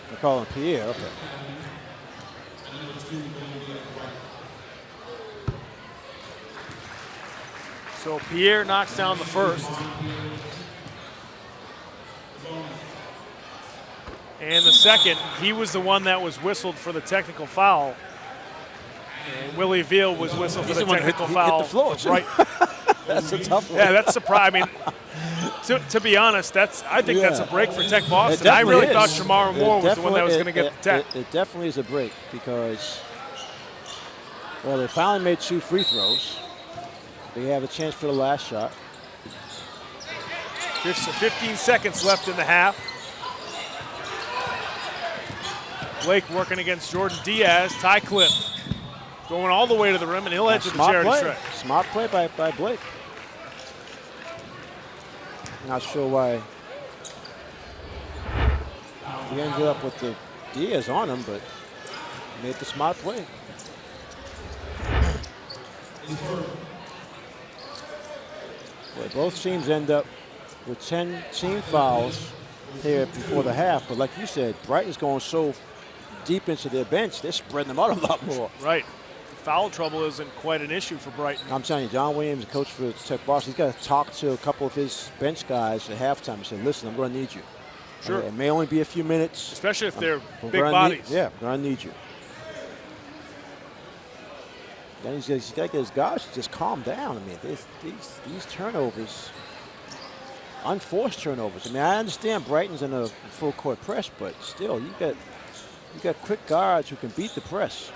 They're calling Pierre, okay. so Pierre knocks down the first. And the second, he was the one that was whistled for the technical foul. And Willie Veal was whistled for the technical foul. Hit the floor, right. That's a tough one. Yeah, that's surprising. I mean, to be honest, I think that's a break for TechBoston. I really thought Shamar Moore was the one that was going to get the tech. It definitely is a break because Well, they finally made 2 free throws. They have a chance for the last shot. 15 seconds left in the half. Blake working against Jordan Diaz. Ty Cliff going all the way to the rim, and he'll head to the charity stripe. Smart play by Blake. Not sure why he ended up with the Diaz on him, but made the smart play. Well, both teams end up with 10 team fouls here before the half, but like you said, Brighton's going so deep into their bench, they're spreading them out a lot more. Right. Foul trouble isn't quite an issue for Brighton. I'm telling you, John Williams, the coach for TechBoston, he's got to talk to a couple of his bench guys at halftime and say, listen, I'm going to need you. Sure. It may only be a few minutes. Especially if they're big bodies. I'm going to need you. Then he's got to get his guys to just calm down. I mean, these turnovers, unforced turnovers. I mean, I understand Brighton's in a full court press, but still, you got quick guards who can beat the press.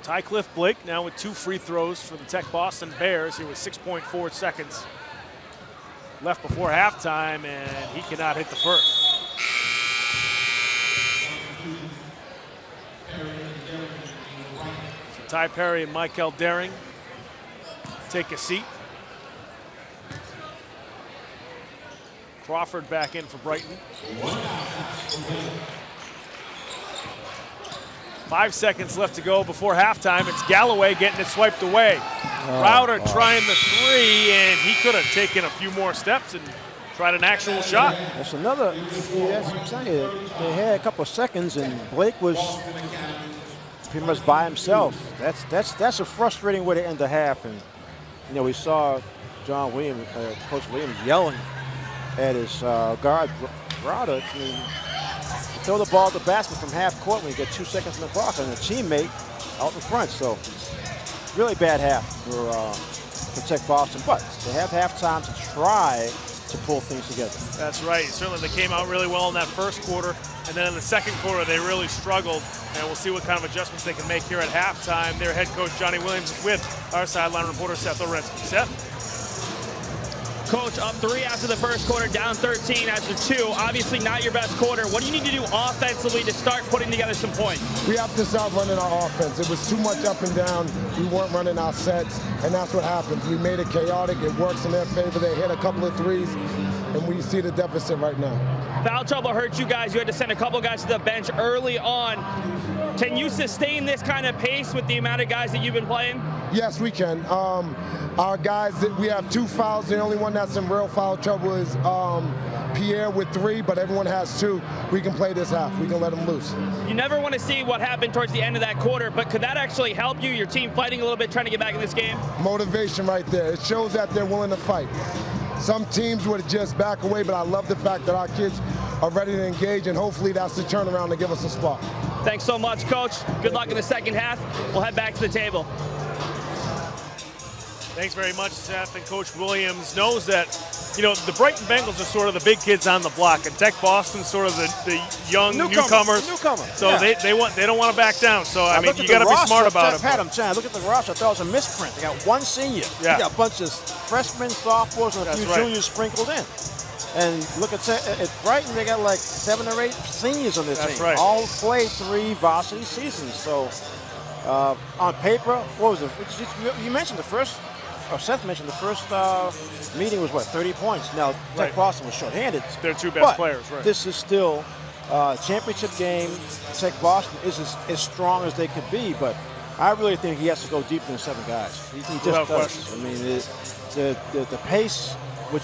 Ty Cliff Blake now with 2 free throws for the TechBoston Bears here with 6.4 seconds left before halftime, and he cannot hit the first. So Ty Perry and Michael Daring take a seat. Crawford back in for Brighton. 5 seconds left to go before halftime. It's Galloway getting it swiped away. Crowder trying the 3, and he could have taken a few more steps and tried an actual shot. That's another. That's what I'm saying. They had a couple of seconds, and Blake was pretty much by himself. That's a frustrating way to end the half. And you know, we saw John Williams, Coach Williams, yelling at his guard Crowder. I mean, throw the ball at the basket from half court when you get 2 seconds on the clock, and a teammate out in front. So really bad half for TechBoston, but they have halftime to try to pull things together. That's right. Certainly they came out really well in that first quarter, and then in the second quarter they really struggled, and we'll see what kind of adjustments they can make here at halftime. Their head coach Johnny Williams is with our sideline reporter Seth Orensky. Seth? Coach, up 3 after the first quarter, down 13 after 2. Obviously not your best quarter. What do you need to do offensively to start putting together some points? We have to start running our offense. It was too much up and down. We weren't running our sets, and that's what happened. We made it chaotic. It works in their favor. They hit a couple of threes, and we see the deficit right now. Foul trouble hurt you guys. You had to send a couple guys to the bench early on. Can you sustain this kind of pace with the amount of guys that you've been playing? Yes, we can. Our guys, we have 2 fouls. The only one that's in real foul trouble is Pierre with 3, but everyone has 2. We can play this half. We can let them loose. You never want to see what happened towards the end of that quarter, but could that actually help you, your team fighting a little bit, trying to get back in this game? Motivation right there. It shows that they're willing to fight. Some teams would just back away, but I love the fact that our kids are ready to engage, and hopefully that's the turnaround to give us a spot. Thanks so much, Coach. Good luck in the second half. We'll head back to the table. Thanks very much, Seth. And Coach Williams knows that, you know, the Brighton Bengals are sort of the big kids on the block, and TechBoston's sort of the young newcomers. So yeah. they don't want to back down. So I mean, you got to be smart about it. Pat, I'm trying to look at the roster. I thought it was a misprint. They got 1 senior. Yeah. They got a bunch of freshmen, sophomores, and a few juniors sprinkled in. And look at Brighton, they got like 7 or 8 seniors on their team. Right. All played 3 varsity seasons. So on paper, what was it? You mentioned the first. Seth mentioned the first meeting was, 30 points. Now, TechBoston was shorthanded. They're 2 best players, right. This is still a championship game. TechBoston is as strong as they could be, but I really think he has to go deeper than 7 guys. He just does. I mean, the pace,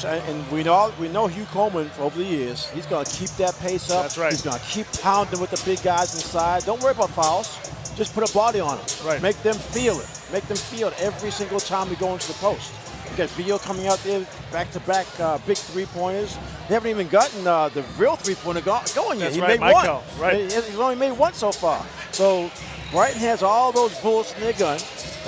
and we know Hugh Coleman over the years, he's going to keep that pace up. That's right. He's going to keep pounding with the big guys inside. Don't worry about fouls. Just put a body on them. Right. Make them feel it. Make them feel it every single time we go into the post. You got Vio coming out there, back-to-back big 3-pointers. They haven't even gotten the real 3-pointer going yet. That's he right, made Michael, 1. right. He's only made 1 so far. So Brighton has all those bullets in their gun.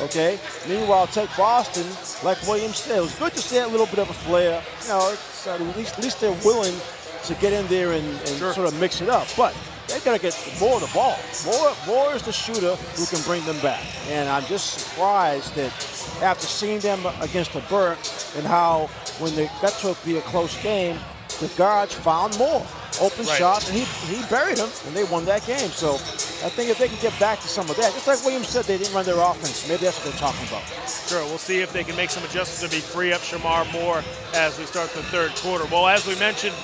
Okay. Meanwhile, TechBoston, like Williams said, it was good to see a little bit of a flair. You know, it's, at least they're willing to get in there and sort of mix it up. But they got to get more of the ball. More is the shooter who can bring them back. And I'm just surprised that after seeing them against the Burke and how when they got to be a close game, the guards found more open shots, and he buried them, and they won that game. So I think if they can get back to some of that, just like Williams said, they didn't run their offense. Maybe that's what they're talking about. Sure, we'll see if they can make some adjustments to free up Shamar Moore as we start the third quarter. Well, as we mentioned,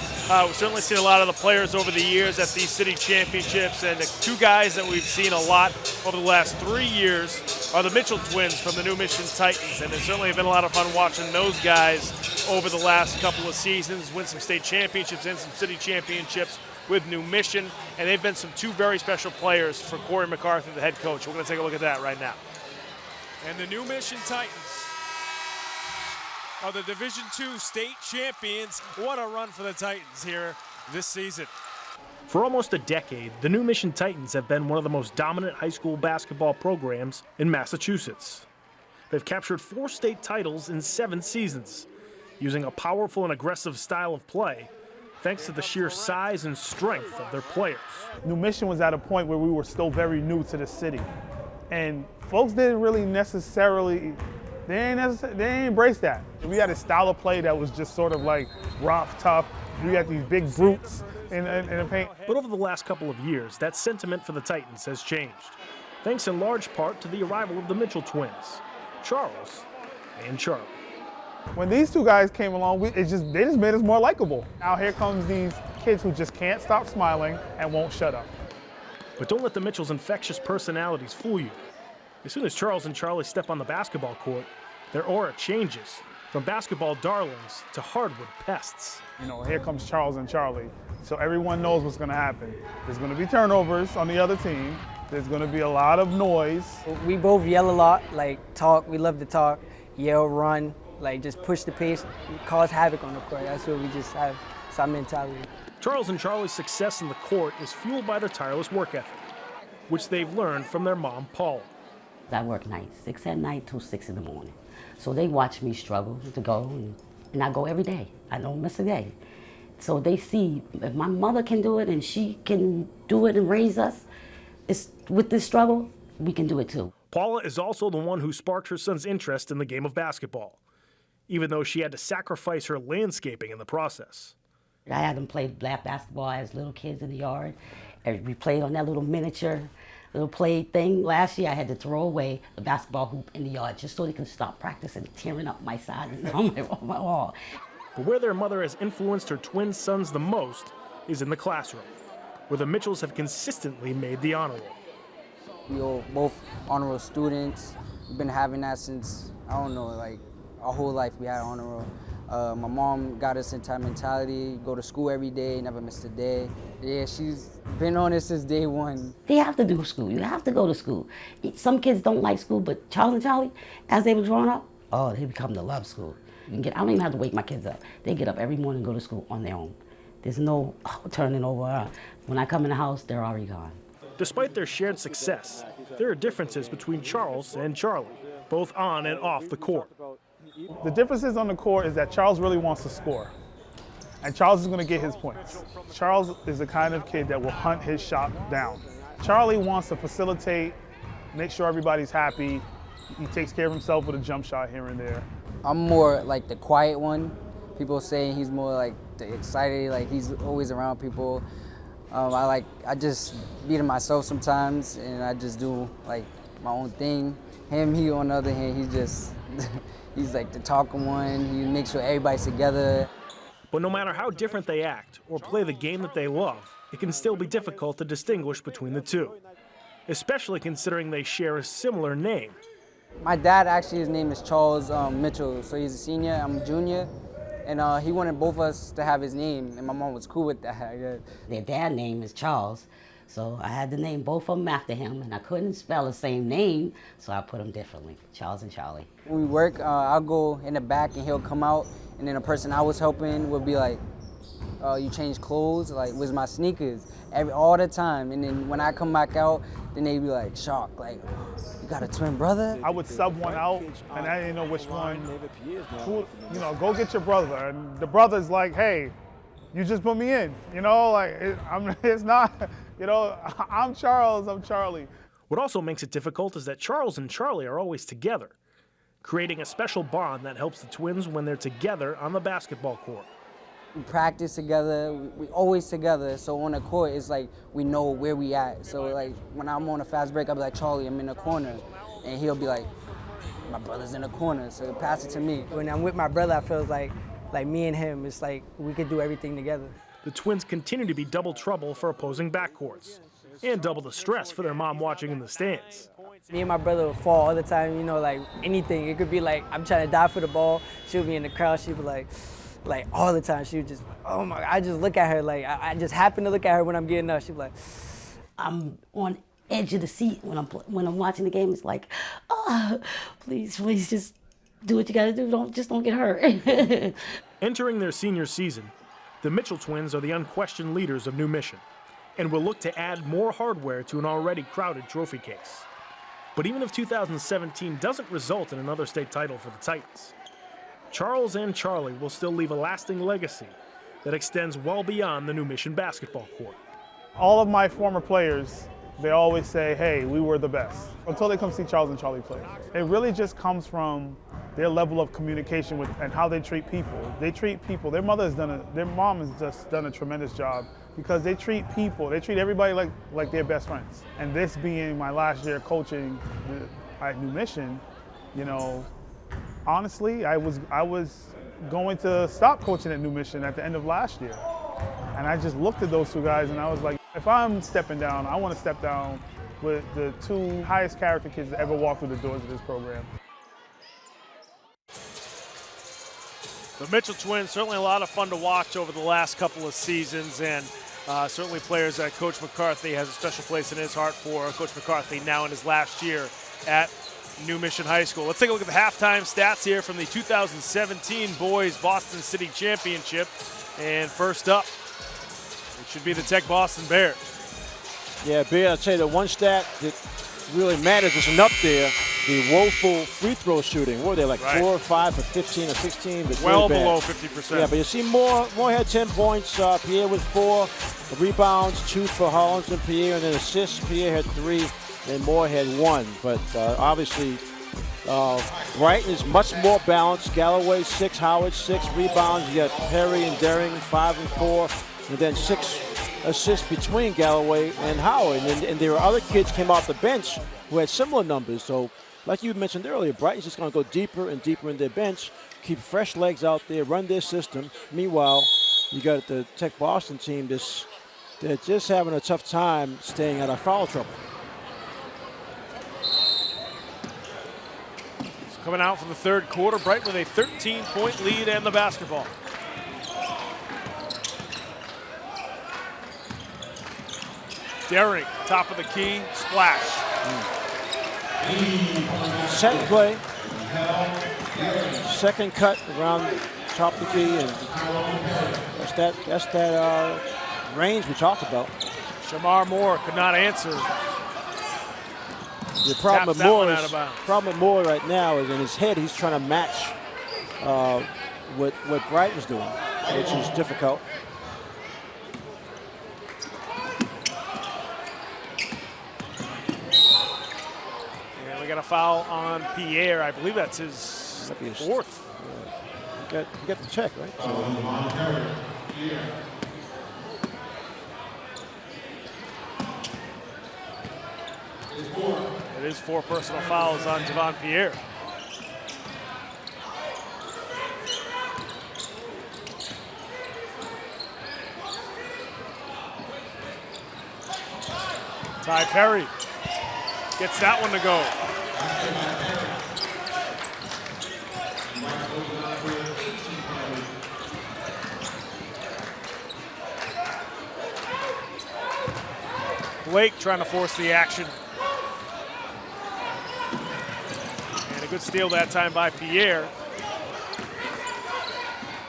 we've certainly seen a lot of the players over the years at these city championships, and the two guys that we've seen a lot over the last 3 years are the Mitchell twins from the New Mission Titans, and it's certainly been a lot of fun watching those guys over the last couple of seasons, win some state championships and some city championships with New Mission, and they've been two very special players for Corey McCarthy, the head coach. We're going to take a look at that right now. And the New Mission Titans are the Division II state champions. What a run for the Titans here this season. For almost a decade, the New Mission Titans have been one of the most dominant high school basketball programs in Massachusetts. They've captured 4 state titles in 7 seasons, using a powerful and aggressive style of play, thanks to the sheer size and strength of their players. New Mission was at a point where we were still very new to the city. And folks didn't really necessarily, they ain't embrace that. We had a style of play that was just sort of like rough, tough. We had these big brutes in the paint. But over the last couple of years, that sentiment for the Titans has changed, thanks in large part to the arrival of the Mitchell twins, Charles and Charlie. When these two guys came along, they just made us more likable. Now here comes these kids who just can't stop smiling and won't shut up. But don't let the Mitchell's infectious personalities fool you. As soon as Charles and Charlie step on the basketball court, their aura changes from basketball darlings to hardwood pests. You know, here comes Charles and Charlie. So everyone knows what's going to happen. There's going to be turnovers on the other team. There's going to be a lot of noise. We both yell a lot, like talk. We love to talk, yell, run. Like just push the pace, cause havoc on the court. That's what we just have. It's our mentality. Charles and Charlie's success in the court is fueled by their tireless work ethic, which they've learned from their mom, Paula. I work nights, 6 at night till 6 in the morning. So they watch me struggle to go, and I go every day. I don't miss a day. So they see if my mother can do it and she can do it and raise us, with this struggle, we can do it too. Paula is also the one who sparked her son's interest in the game of basketball, even though she had to sacrifice her landscaping in the process. I had them play black basketball as little kids in the yard, and we played on that little miniature, little play thing. Last year I had to throw away the basketball hoop in the yard just so they could stop practicing tearing up my sides on my wall. But where their mother has influenced her twin sons the most is in the classroom, where the Mitchells have consistently made the honor roll. We all both honor roll students. We've been having that since, I don't know, like our whole life we had honor roll. My mom got us into that mentality, go to school every day, never missed a day. Yeah, she's been on it since day one. They have to do school. You have to go to school. Some kids don't like school, but Charles and Charlie, as they were growing up, oh, they become to love school. I don't even have to wake my kids up. They get up every morning and go to school on their own. There's no turning over. When I come in the house, they're already gone. Despite their shared success, there are differences between Charles and Charlie, both on and off the court. The differences on the court is that Charles really wants to score. And Charles is going to get his points. Charles is the kind of kid that will hunt his shot down. Charlie wants to facilitate, make sure everybody's happy. He takes care of himself with a jump shot here and there. I'm more like the quiet one. People say he's more like the excited, like he's always around people. I just be to myself sometimes, and I just do like my own thing. He on the other hand, he's like the talking one. He makes sure everybody's together. But no matter how different they act or play the game that they love, it can still be difficult to distinguish between the two, especially considering they share a similar name. My dad, actually, his name is Charles Mitchell, so he's a senior, I'm a junior, and he wanted both of us to have his name, and my mom was cool with that. Their dad's name is Charles, so I had to name both of them after him, and I couldn't spell the same name, so I put them differently, Charles and Charlie. When we work, I'll go in the back and he'll come out, and then the person I was helping would be like, you change clothes? Like, where's my sneakers? All the time, and then when I come back out, then they'd be like shocked, like, you got a twin brother? I would sub one out, and I didn't know which one. Go get your brother. And the brother's like, hey, you just put me in. You know, like it's not, you know, I'm Charles, I'm Charlie. What also makes it difficult is that Charles and Charlie are always together, creating a special bond that helps the twins when they're together on the basketball court. We practice together, we always together, so on the court, it's like we know where we at. So like when I'm on a fast break, I'll be like, Charlie, I'm in the corner. And he'll be like, my brother's in the corner, so he'll pass it to me. When I'm with my brother, I feel like me and him, it's like we could do everything together. The twins continue to be double trouble for opposing backcourts, and double the stress for their mom watching in the stands. Me and my brother would fall all the time, you know, like anything. It could be like, I'm trying to dive for the ball, she'll be in the crowd, she'd be like all the time, she would just, oh my, I just look at her, like, I just happen to look at her when I'm getting up, she'd be like. I'm on edge of the seat when I'm watching the game. It's like, oh, please just do what you gotta do, don't get hurt. Entering their senior season, the Mitchell twins are the unquestioned leaders of New Mission, and will look to add more hardware to an already crowded trophy case. But even if 2017 doesn't result in another state title for the Titans, Charles and Charlie will still leave a lasting legacy that extends well beyond the New Mission basketball court. All of my former players, they always say, hey, we were the best, until they come see Charles and Charlie play. It really just comes from their level of communication with and how they treat people. They treat people, their mom has just done a tremendous job because they treat people, they treat everybody like they're best friends. And this being my last year coaching at New Mission, you know, honestly, I was going to stop coaching at New Mission at the end of last year. And I just looked at those two guys and I was like, if I'm stepping down, I want to step down with the two highest character kids that ever walked through the doors of this program. The Mitchell twins, certainly a lot of fun to watch over the last couple of seasons, and certainly players that Coach McCarthy has a special place in his heart for. Coach McCarthy now in his last year at New Mission High School. Let's take a look at the halftime stats here from the 2017 Boys Boston City Championship. And first up, it should be the TechBoston Bears. Yeah, Bear, I'd say the one stat that really matters isn't up there, the woeful free throw shooting. What were they, like 4 or 5 for 15 or 16? But well really below 50%. Yeah, but you see Moore had 10 points, Pierre with 4, rebounds, 2 for Hollins and Pierre, and then assists, Pierre had 3, and Moore had 1. But obviously, Brighton is much more balanced. Galloway 6, Howard 6 rebounds. You got Perry and Daring 5 and 4, and then 6 assists between Galloway and Howard. And there were other kids came off the bench who had similar numbers. So, like you mentioned earlier, Brighton's just going to go deeper and deeper in their bench, keep fresh legs out there, run their system. Meanwhile, you got the TechBoston team they're just having a tough time staying out of foul trouble. Coming out for the third quarter, Brighton with a 13-point lead and the basketball. Daring, top of the key, splash. Set play. Second cut around top of the key, and that's that range we talked about. Shamar Moore could not answer. The problem with Moore right now is in his head, he's trying to match what Brighton's doing, which is difficult. And we got a foul on Pierre. I believe that's his fourth. You got the check, right? It is 4 personal fouls on Javon Pierre. Ty Perry gets that one to go. Blake trying to force the action. And a good steal that time by Pierre.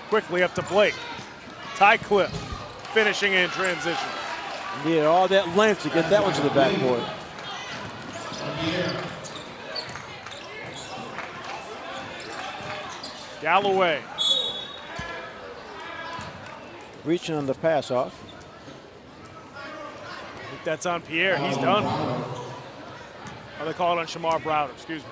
Quickly up to Blake. Ty Cliff finishing in transition. Yeah, all that length to get that one to the backboard. Galloway. reaching on the pass off. I think that's on Pierre. He's done. Oh, they call it on Shamar Browder. Excuse me.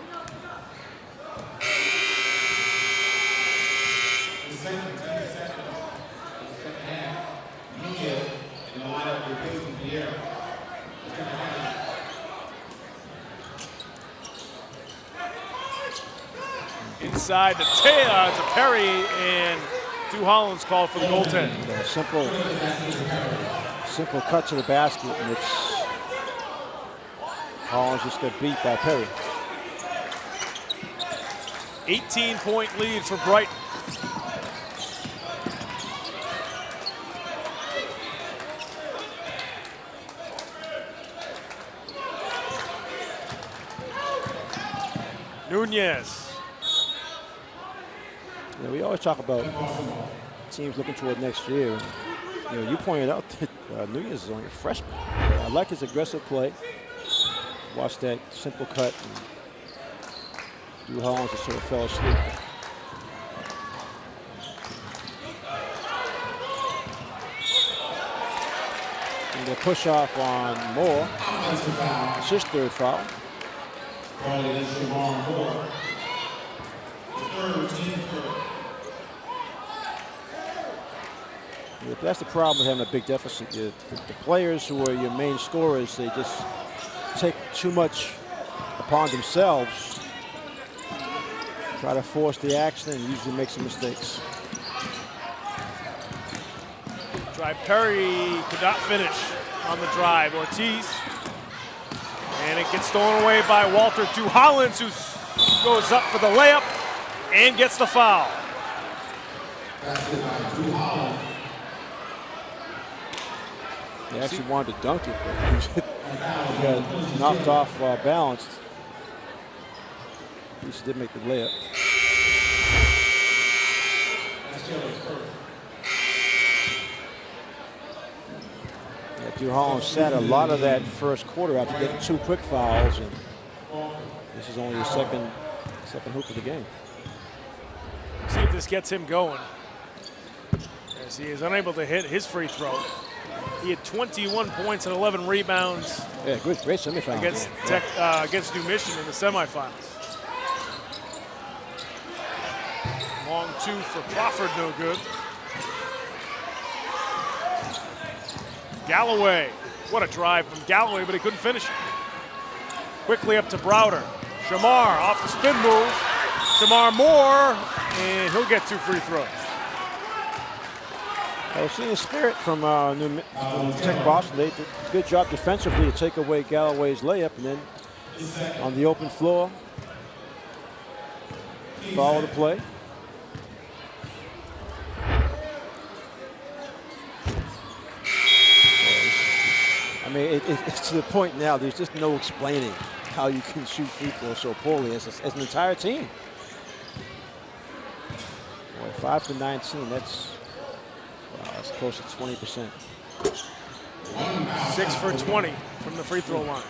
Inside to Perry, and Stu Hollins called for the goaltend. Simple cut to the basket, and it's Hollins just got beat by Perry. 18-point lead for Brighton. Nunez. We always talk about teams looking toward next year. You pointed out that Nunez is only a freshman. I like his aggressive play. Watch that simple cut. Stu Hollins just sort of fell asleep. And they push off on Moore. It's his third foul. Yeah, that's the problem with having a big deficit. The players who are your main scorers, they just take too much upon themselves, try to force the action, and usually make some mistakes. Drive. Perry could not finish on the drive. Ortiz. And it gets stolen away by Walter to Hollins, who goes up for the layup and gets the foul. He actually wanted to dunk it, but he got knocked off balance. He did make the layup. Stu Hollins sat a lot of that first quarter after getting 2 quick fouls, and this is only his second hoop of the game. See if this gets him going, as he is unable to hit his free throw. He had 21 points and 11 rebounds. Yeah, great semifinal against New Mission in the semifinals. Long 2 for Crawford, no good. Galloway, what a drive from Galloway, but he couldn't finish it. Quickly up to Browder. Shamar off the spin move. Shamar Moore, and he'll get 2 free throws. I've seen the spirit from TechBoston. They did a good job defensively to take away Galloway's layup, and then on the open floor, follow the play. I mean, it's to the point now, there's just no explaining how you can shoot free throws so poorly as an entire team. Boy, 5 for 19, that's close to 20%. 6 for 20 from the free throw line.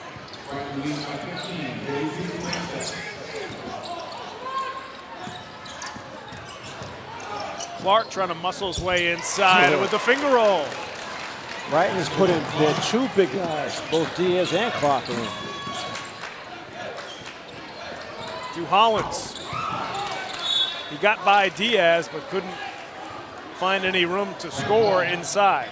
Clark trying to muscle his way inside with the finger roll. Brighton has put in their 2 big guys, both Diaz and Clark are in. To Hollins. He got by Diaz, but couldn't find any room to score inside.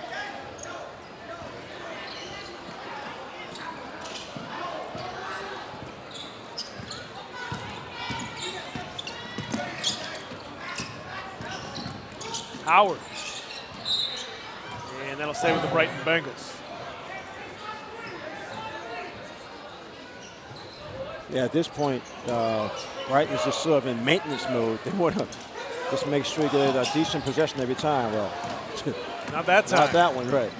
Howard. And that'll stay with the Brighton Bengals. Yeah, at this point, Brighton is just sort of in maintenance mode. They want to just make sure you get a decent possession every time. Well, not that time. Not that one, right.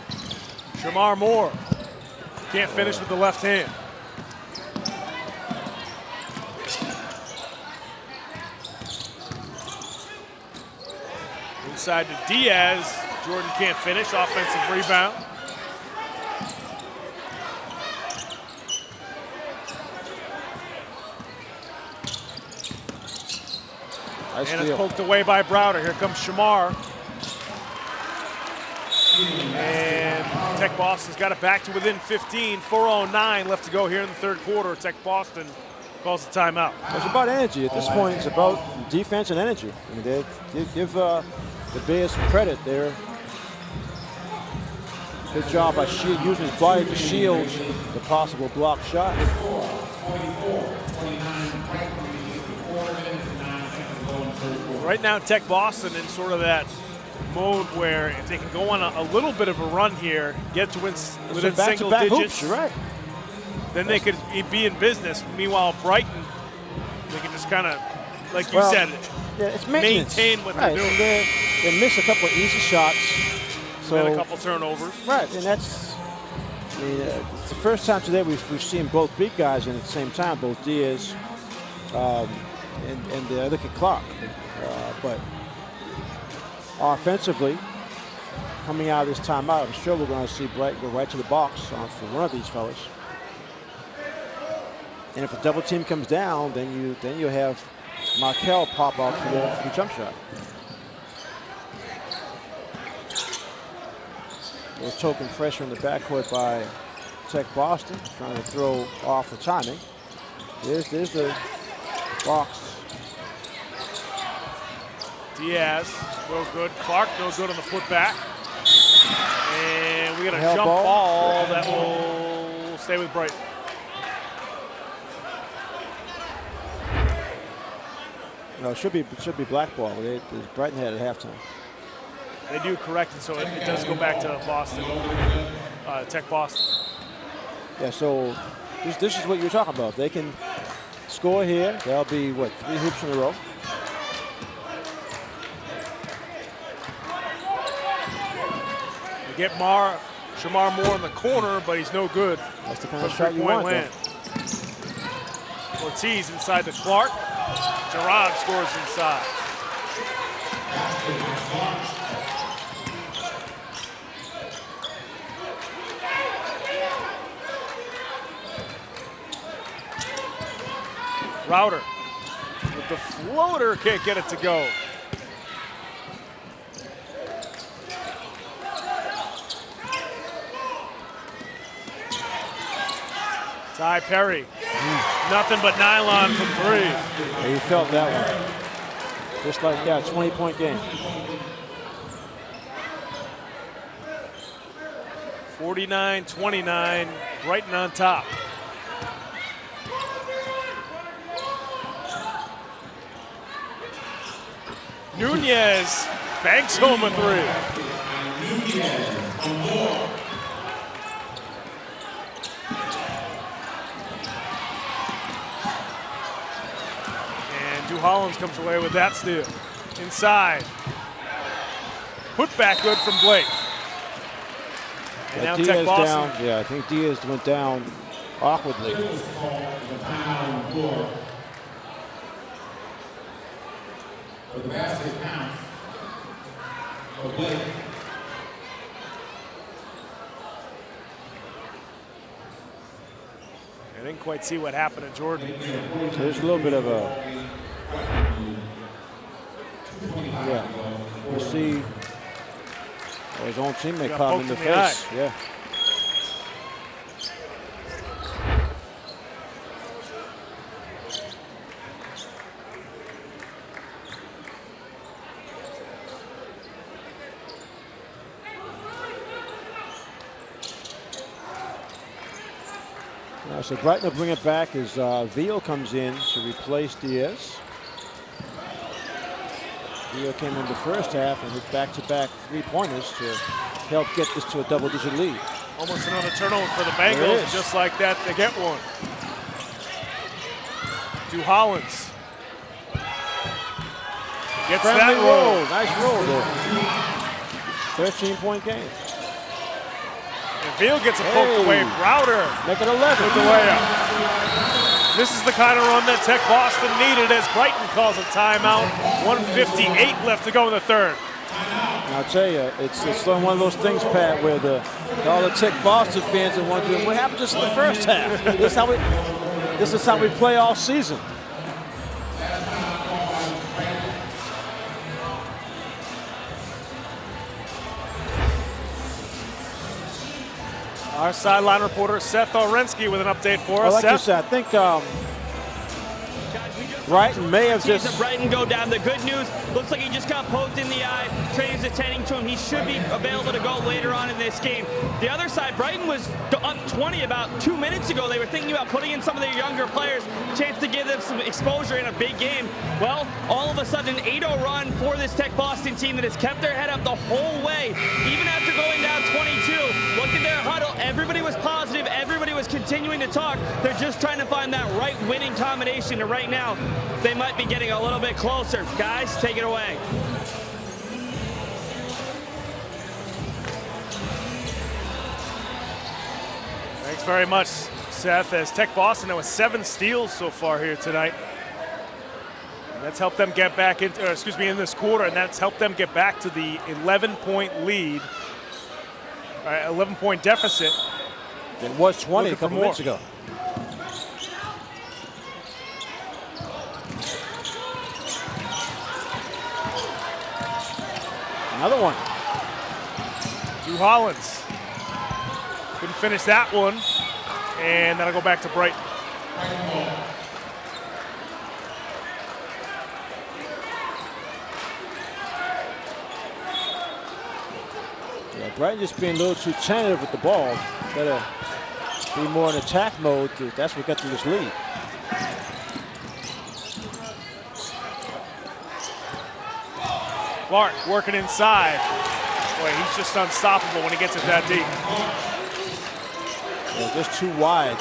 Shamar Moore can't finish with the left hand. Inside to Diaz. Jordan can't finish. Offensive rebound. And it's poked away by Browder. Here comes Shamar. Tech Boston's got it back to within 15. 4:09 left to go here in the third quarter. Tech Boston calls the timeout. It's about energy. At this point, it's about defense and energy. I mean, they give the Bears some credit there. Good job by using his body to shield the possible block shot. Right now, Tech Boston in sort of that mode where if they can go on a little bit of a run here, get to within single digits, hoops, you're right. then they could be in business. Meanwhile, Brighton, they can just kind of, like you said, yeah, it's maintain what they're doing. They miss a couple of easy shots. So, and a couple turnovers. Right, and that's, I mean, it's the first time today we've seen both big guys in at the same time, both Diaz and look at Clark. But offensively, coming out of this timeout, I'm sure we're going to see Brighton go right to the box for one of these fellas. And if a double team comes down, then you have Markel pop out for the jump shot. A little token pressure in the backcourt by Tech Boston, trying to throw off the timing. There's the box. Diaz, no good. Clark, no good on the putback. And we got a jump ball that will stay with Brighton. No, it should be black ball. Brighton had it at halftime. They do correct it, so it does go back to Boston, Tech Boston. Yeah, so this is what you're talking about. If they can score here, that'll be, what, 3 hoops in a row? They get Shamar Moore in the corner, but he's no good. That's the kind of shot you want, though. Ortiz inside to Clark. Gerard scores inside. Router with the floater, can't get it to go. Ty Perry, nothing but nylon from 3. Yeah, you felt that one. Just like that, 20-point game. 49-29, Brighton on top. Nunez banks home a 3. And Hollins comes away with that steal. Inside. Put back good from Blake. And now Diaz Tech Boston. down. Yeah, I think Diaz went down awkwardly. For the basket counts for Blake. I didn't quite see what happened to Jordan. There's a little bit of a, yeah, you see his own teammate caught him in the face. Yeah. So Brighton will bring it back as Veal comes in to replace Diaz. Veal came in the first half and hit back-to-back three-pointers to help get this to a double-digit lead. Almost another turnover for the Bengals. Just like that, they get one. To Hollins. Gets Friendly that roll. roll. Nice roll there. 13-point game. And Veal gets a poke away. Router. Make it 11. With the layup. This is the kind of run that Tech Boston needed as Brighton calls a timeout. 1:58 left to go in the third. And I'll tell you, it's one of those things, Pat, where all the Tech Boston fans are wondering what happened just in the first half. This is how we play all season. Our sideline reporter, Seth Orensky, with an update for us. Like Seth? you said, I think Brighton may have just... Brighton go down. The good news, looks like he just got poked in the eye. Training's attending to him. He should be available to go later on in this game. The other side, Brighton was up 20 about 2 minutes ago. They were thinking about putting in some of their younger players, chance to give them some exposure in a big game. Well, all of a sudden, an 8-0 run for this TechBoston team that has kept their head up the whole way. Even after going down 22, look at their huddle. Everybody was positive. Everybody was continuing to talk. They're just trying to find that right winning combination. And right now, they might be getting a little bit closer. Guys, take it away. Thanks very much, Seth. As TechBoston now with 7 steals so far here tonight. And that's helped them get back into, in this quarter, and that's helped them get back to the 11-point lead. 11-point deficit. It was 20 a couple minutes ago. Another one. Drew Hollins couldn't finish that one, and that'll go back to Brighton. Yeah, Brighton just being a little too tentative with the ball. Better be more in attack mode. That's what got them this lead. Clark working inside. Boy, he's just unstoppable when he gets it that deep. Yeah, just too wide.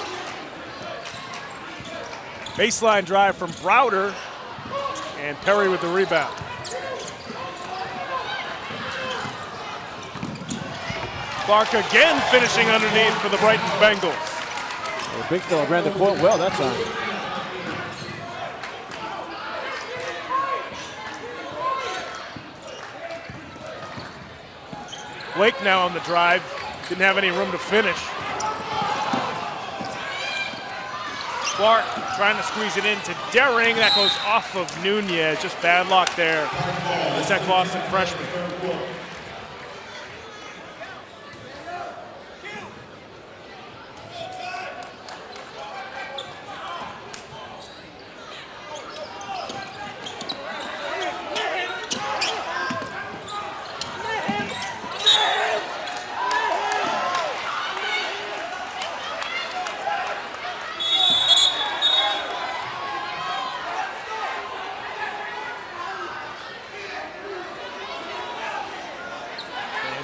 Baseline drive from Browder, and Perry with the rebound. Clark again finishing underneath for the Brighton Bengals. Well, big fella ran the court well that time. Blake now on the drive. Didn't have any room to finish. Clark trying to squeeze it into Daring. That goes off of Nunez. Just bad luck there. The TechBoston freshman.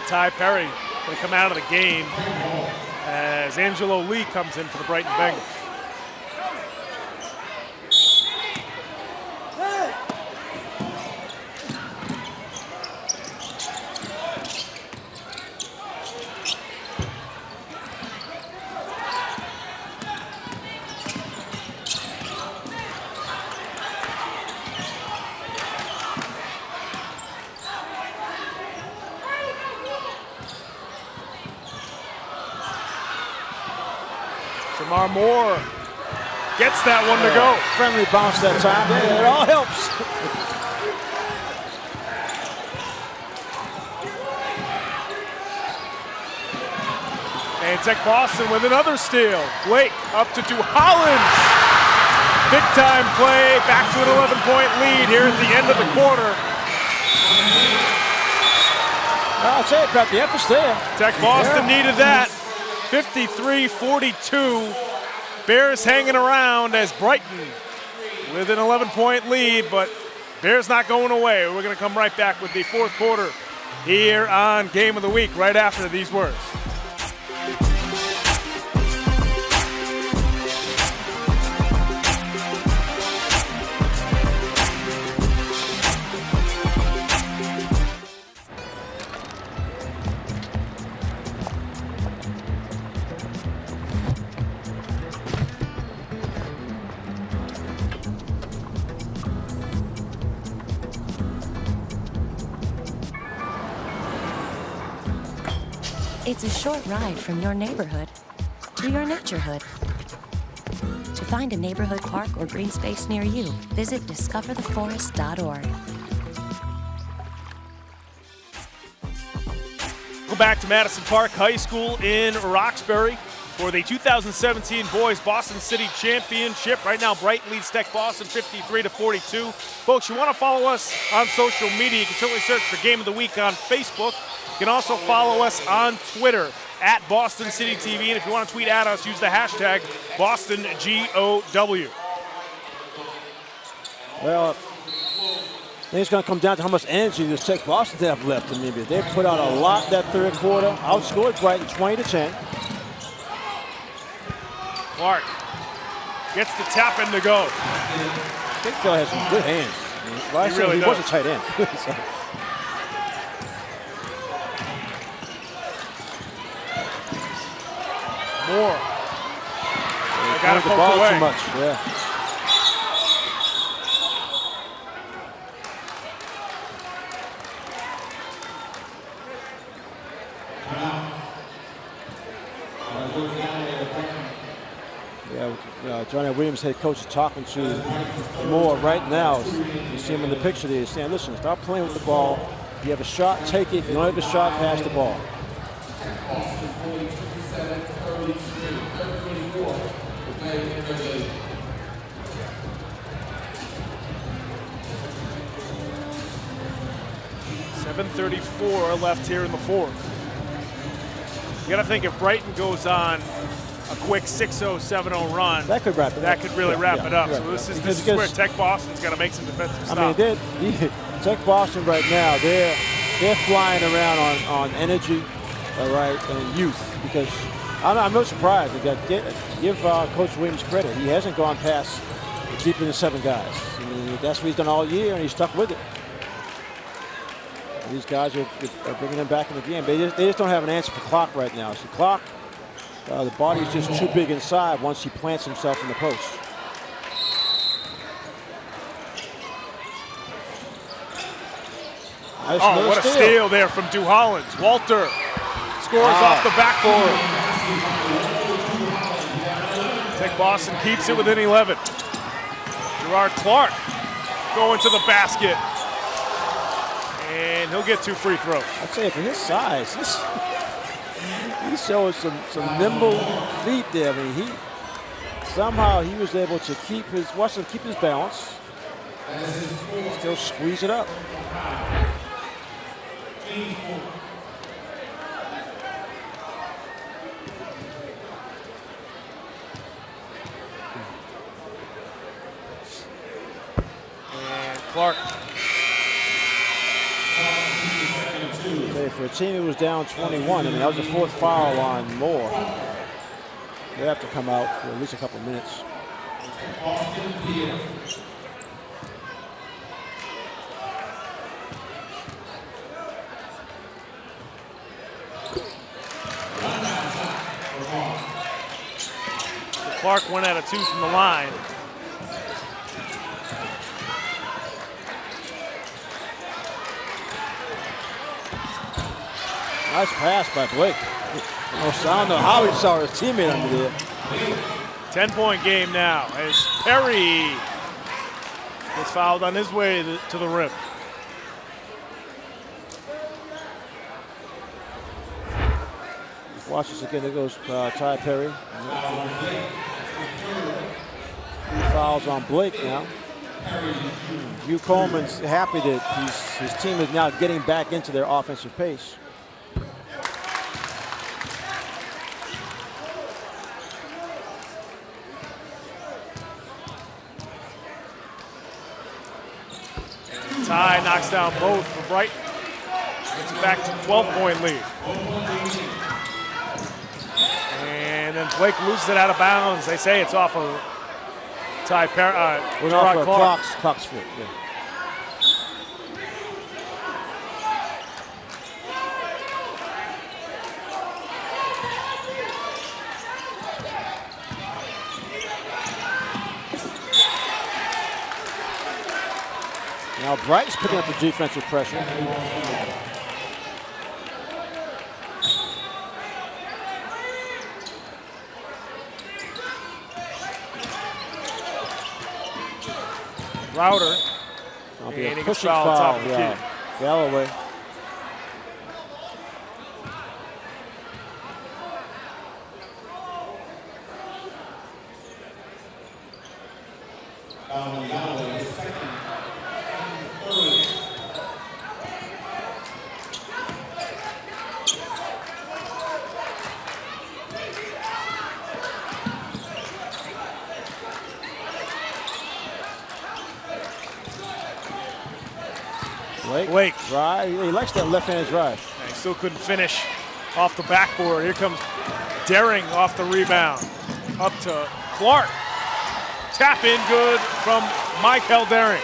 Ty Perry going to come out of the game as Angelo Lee comes in for the Brighton Bengals. Jamar Moore gets that one to go. Friendly bounce that time. Yeah, it all helps. And TechBoston with another steal. Blake up to Hollins. Big time play. Back to an 11-point lead here at the end of the quarter. I'll say it, got the emphasis there. TechBoston needed that. 53-42. Bears hanging around as Brighton with an 11-point lead, but Bears not going away. We're going to come right back with the fourth quarter here on Game of the Week right after these words. It's a short ride from your neighborhood to your naturehood. To find a neighborhood park or green space near you, visit discovertheforest.org. back to Madison Park High School in Roxbury for the 2017 Boys Boston City Championship. Right now, Brighton leads TechBoston 53-42. Folks, you want to follow us on social media, you can certainly search for Game of the Week on Facebook. You can also follow us on Twitter at Boston City TV. And if you want to tweet at us, use the hashtag BostonGOW. Well, I think it's going to come down to how much energy does TechBoston have left in maybe. They put out a lot that third quarter, outscored Brighton 20-10. Clark gets the tap in to go. Big fella has some good hands. Last He really he does. was a tight end. So. Moore. They got it the poked ball away. too much. Yeah. Yeah, Johnny Williams, head coach, is talking to Moore right now. You see him in the picture there. He's saying, listen, stop playing with the ball. If you have a shot, take it. If you don't have a shot, pass the ball. .734 left here in the fourth. You got to think if Brighton goes on a quick 6-0, 7-0 run, that could wrap it up. That could really wrap it up. Right. So this is where TechBoston's got to make some defensive stops. I mean, TechBoston right now, they're flying around on energy, all right, and youth. Because I'm no surprise. Give Coach Williams credit. He hasn't gone past deep into 7 guys. I mean, that's what he's done all year, and he's stuck with it. These guys are bringing them back in the game. They just don't have an answer for Clark right now. So Clark, the body's just too big inside once he plants himself in the post. Nice what a steal there from Duhollins. Walter scores off the backboard. TechBoston keeps it within 11. Gerard Clark going to the basket. And he'll get 2 free throws. I'd say for his size, he showed some nimble feet there. I mean, somehow he was able to keep his balance, still squeeze it up. And Clark. For a team who was down 21, I mean, that was the 4th foul on Moore. They have to come out for at least a couple minutes. Clark went out of 2 from the line. Nice pass by Blake. I don't know how he saw his teammate under there. 10-point game now as Perry gets fouled on his way to the rim. Watch this again. There goes Ty Perry. 3 fouls on Blake now. Hugh Coleman's happy that his team is now getting back into their offensive pace. Ty knocks down both for Brighton. Gets it back to 12-point lead. And then Blake loses it out of bounds. They say it's off of Ty Perry. Clark's foot. Yeah. Now Brighton's picking up the defensive pressure. Router. That'll be and a he gets pushing fouled foul. top of the key. Galloway. Blake. Drive. He likes that left-hand drive. And he still couldn't finish off the backboard. Here comes Daring off the rebound. Up to Clark. Tap in good from Michael Daring.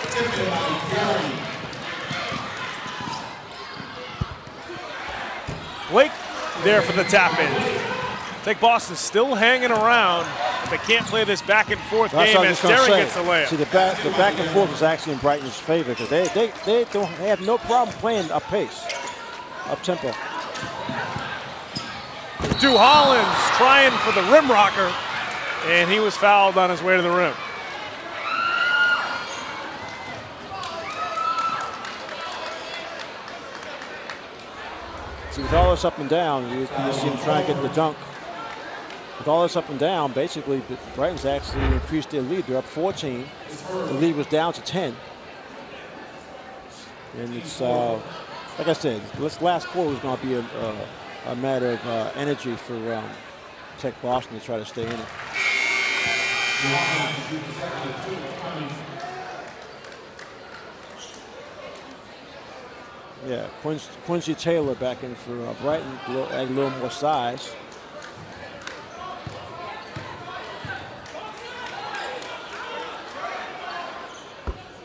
Blake there for the tap in. TechBoston still hanging around. They can't play this back and forth game as Daring gets the layup. See, the back and forth is actually in Brighton's favor because they have no problem playing up pace, up tempo. Stu Hollins trying for the rim rocker, and he was fouled on his way to the rim. See, with all this up and down, you see him trying to get the dunk. With all this up and down, basically, Brighton's actually increased their lead. They're up 14. The lead was down to 10. And it's, like I said, this last quarter was going to be a matter of energy for TechBoston to try to stay in it. Yeah, Quincy Taylor back in for Brighton, add a little more size.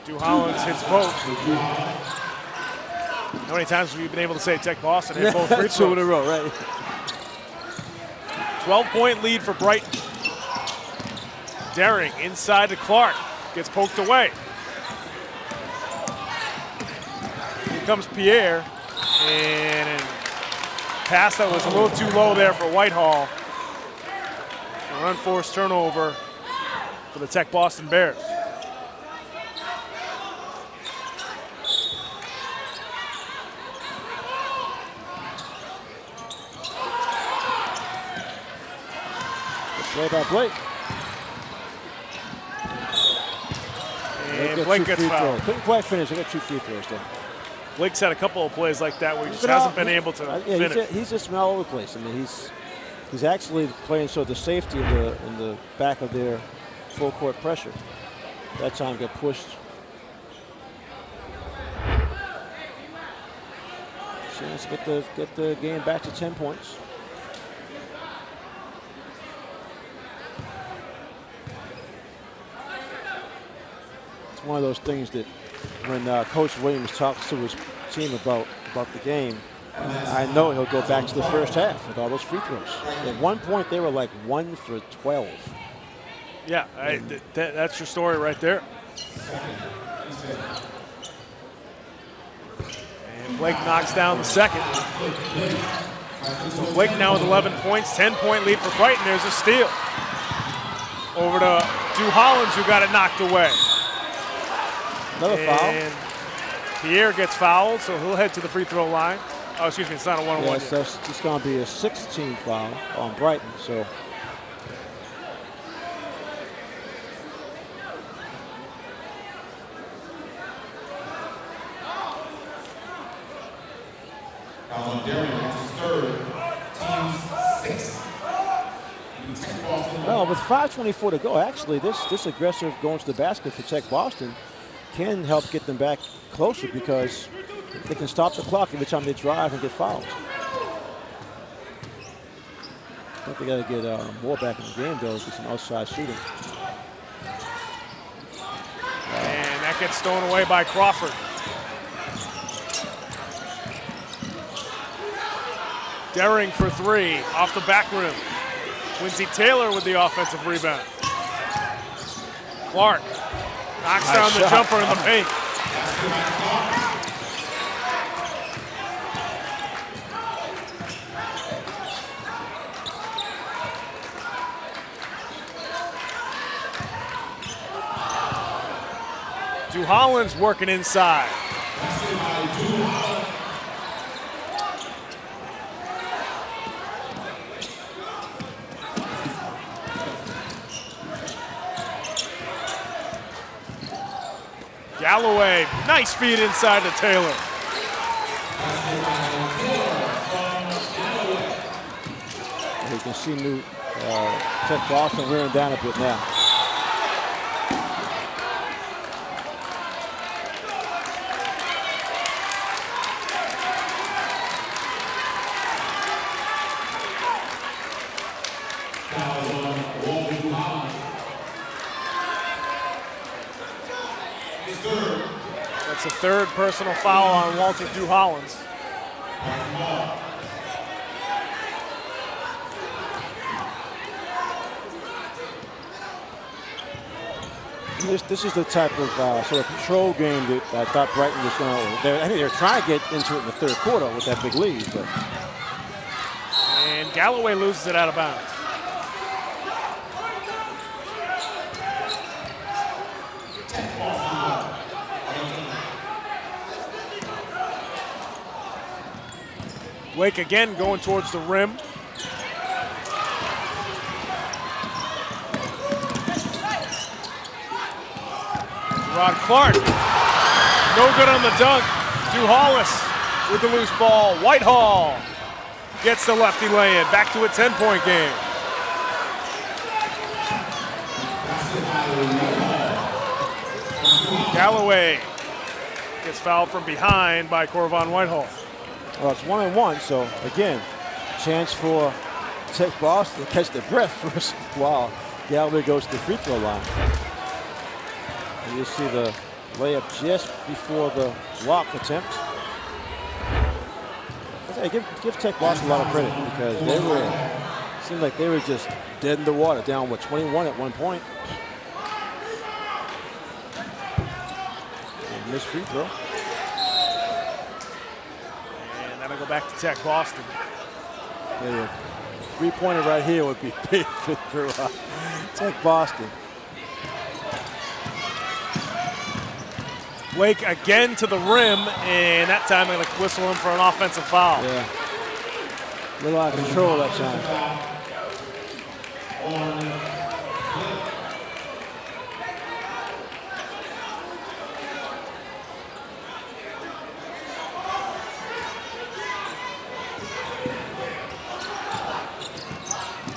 Stu Hollins hits both. How many times have you been able to say TechBoston hit both free throws? 2 in a row, right? 12-point lead for Brighton. Daring inside to Clark. Gets poked away. Here comes Pierre. And pass that was a little too low there for Whitehall. An unforced turnover for the TechBoston Bears. Play by Blake. And Blake gets fouled. Couldn't quite finish. I got 2 free throws there. Blake's had a couple of plays like that where he just hasn't been able to finish. He's just all over the place. I mean, he's actually playing so the safety in the back of their full court pressure. That time got pushed. Chance to get the game back to 10 points. It's one of those things that when Coach Williams talks to his team about the game, I know he'll go back to the first half with all those free throws. At one point, they were like 1 for 12. Yeah, that's your story right there. And Blake knocks down the second. So Blake now with 11 points, 10-point lead for Brighton. There's a steal. Over to Stu Hollins, who got it knocked away. Another foul. And Pierre gets fouled, so he'll head to the free throw line. Oh, excuse me, it's not a one-on-one. Yes, it's going to be a 16 foul on Brighton. So. Well, with 5:24 to go, actually, this aggressive going to the basket for TechBoston can help get them back closer because they can stop the clock every time they drive and get fouled. I think they got to get more back in the game, though, with some outside shooting. And that gets stolen away by Crawford. Daring for 3 off the back rim. Quincy Taylor with the offensive rebound. Clark knocks down the jumper in the paint. Stu Hollins working inside. Galloway, nice feed inside to Taylor. You can see TechBoston wearing down a bit now. That's the third personal foul on Walter Duhollins. This is the type of sort of control game that I thought Brighton was going to. I think they're trying to get into it in the third quarter with that big lead. But. And Galloway loses it out of bounds. Wake again going towards the rim. Rod Clark, no good on the dunk. Duhollis with the loose ball. Whitehall gets the lefty lay-in. Back to a 10-point game. Galloway gets fouled from behind by Corvon Whitehall. Well, it's 1-1, so again, chance for TechBoston to catch their breath first while Galloway goes to the free throw line. And you see the layup just before the block attempt. Hey, give TechBoston a lot of credit because seemed like they were just dead in the water, down 21 at one point. And missed free throw. That'll go back to TechBoston. Yeah, three-pointer right here would be big for TechBoston. Blake again to the rim, and that time they're going to whistle him for an offensive foul. Yeah, a little out of control that time.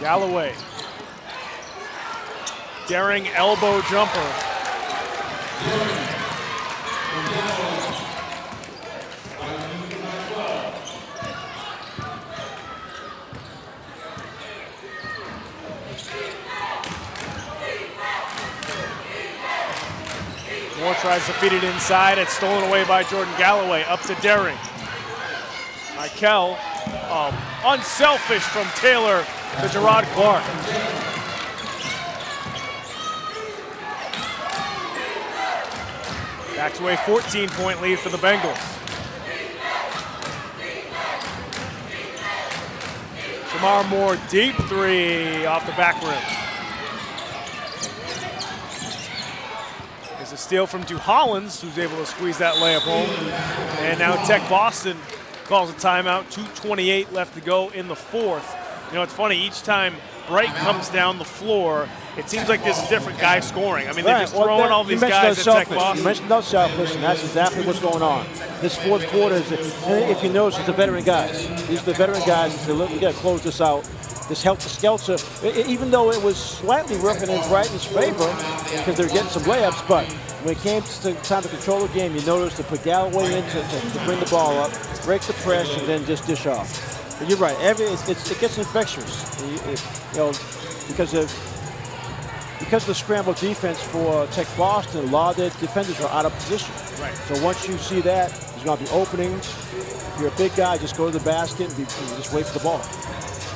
Galloway. Daring elbow jumper. Moore tries to feed it inside. It's stolen away by Jordan Galloway. Up to Daring. Michael, unselfish from Taylor to Gerard Clark. Back to a 14-point lead for the Bengals. Jamar Moore, deep three off the back rim. There's a steal from Duhollins, who's able to squeeze that layup home. And now TechBoston calls a timeout. 2:28 left to go in the fourth. You know, it's funny, each time Brighton comes down the floor, it seems like there's a different guy scoring. I mean, they're just throwing all these guys at TechBoston. You mentioned those selfish, and that's exactly what's going on. This fourth quarter, if you notice, it's the veteran guys. These are the veteran guys. We got to close this out. This helter-skelter, even though it was slightly working in Brighton's favor because they're getting some layups, but when it came to time to control the game, you noticed to put Galloway in to bring the ball up, break the press, and then just dish off. But you're right. It gets infectious. Because of the scramble defense for TechBoston, a lot of the defenders are out of position. Right. So once you see that, there's going to be openings. If you're a big guy, just go to the basket and just wait for the ball.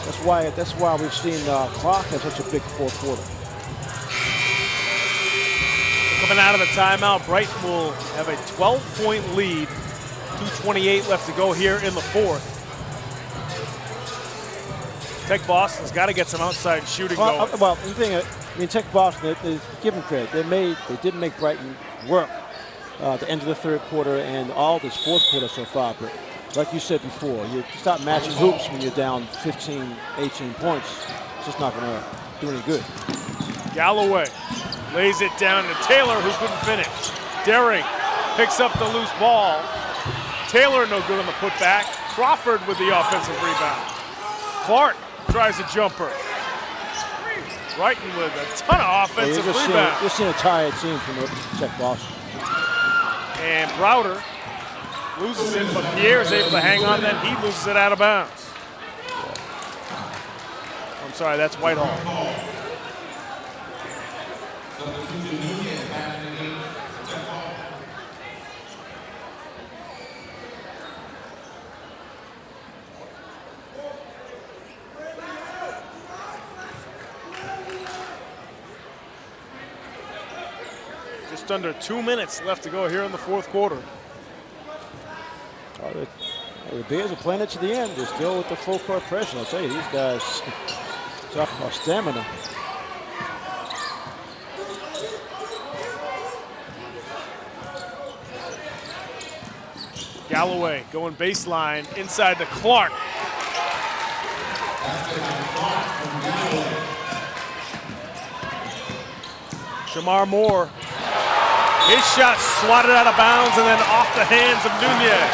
That's why we've seen Clark have such a big fourth quarter. Coming out of the timeout, Brighton will have a 12-point lead. 2:28 left to go here in the fourth. TechBoston's got to get some outside shooting going. Well, the thing, TechBoston, they give them credit. They didn't make Brighton work at the end of the third quarter and all this fourth quarter so far. But like you said before, you start matching hoops when you're down 15, 18 points. It's just not going to do any good. Galloway lays it down to Taylor, who couldn't finish. Daring picks up the loose ball. Taylor no good on the putback. Crawford with the offensive rebound. Clark tries a jumper. Brighton with a ton of offensive rebounds. You're seeing a tired team from TechBoston. And Browder loses it, but Pierre is able to hang on, then he loses it out of bounds. I'm sorry, that's Whitehall. Just under 2 minutes left to go here in the fourth quarter. The Bears are playing it to the end. They're still with the full court pressure. I'll tell you, these guys talk about stamina. Galloway going baseline inside to Clark. Shamar Moore. His shot swatted out of bounds and then off the hands of Nunez.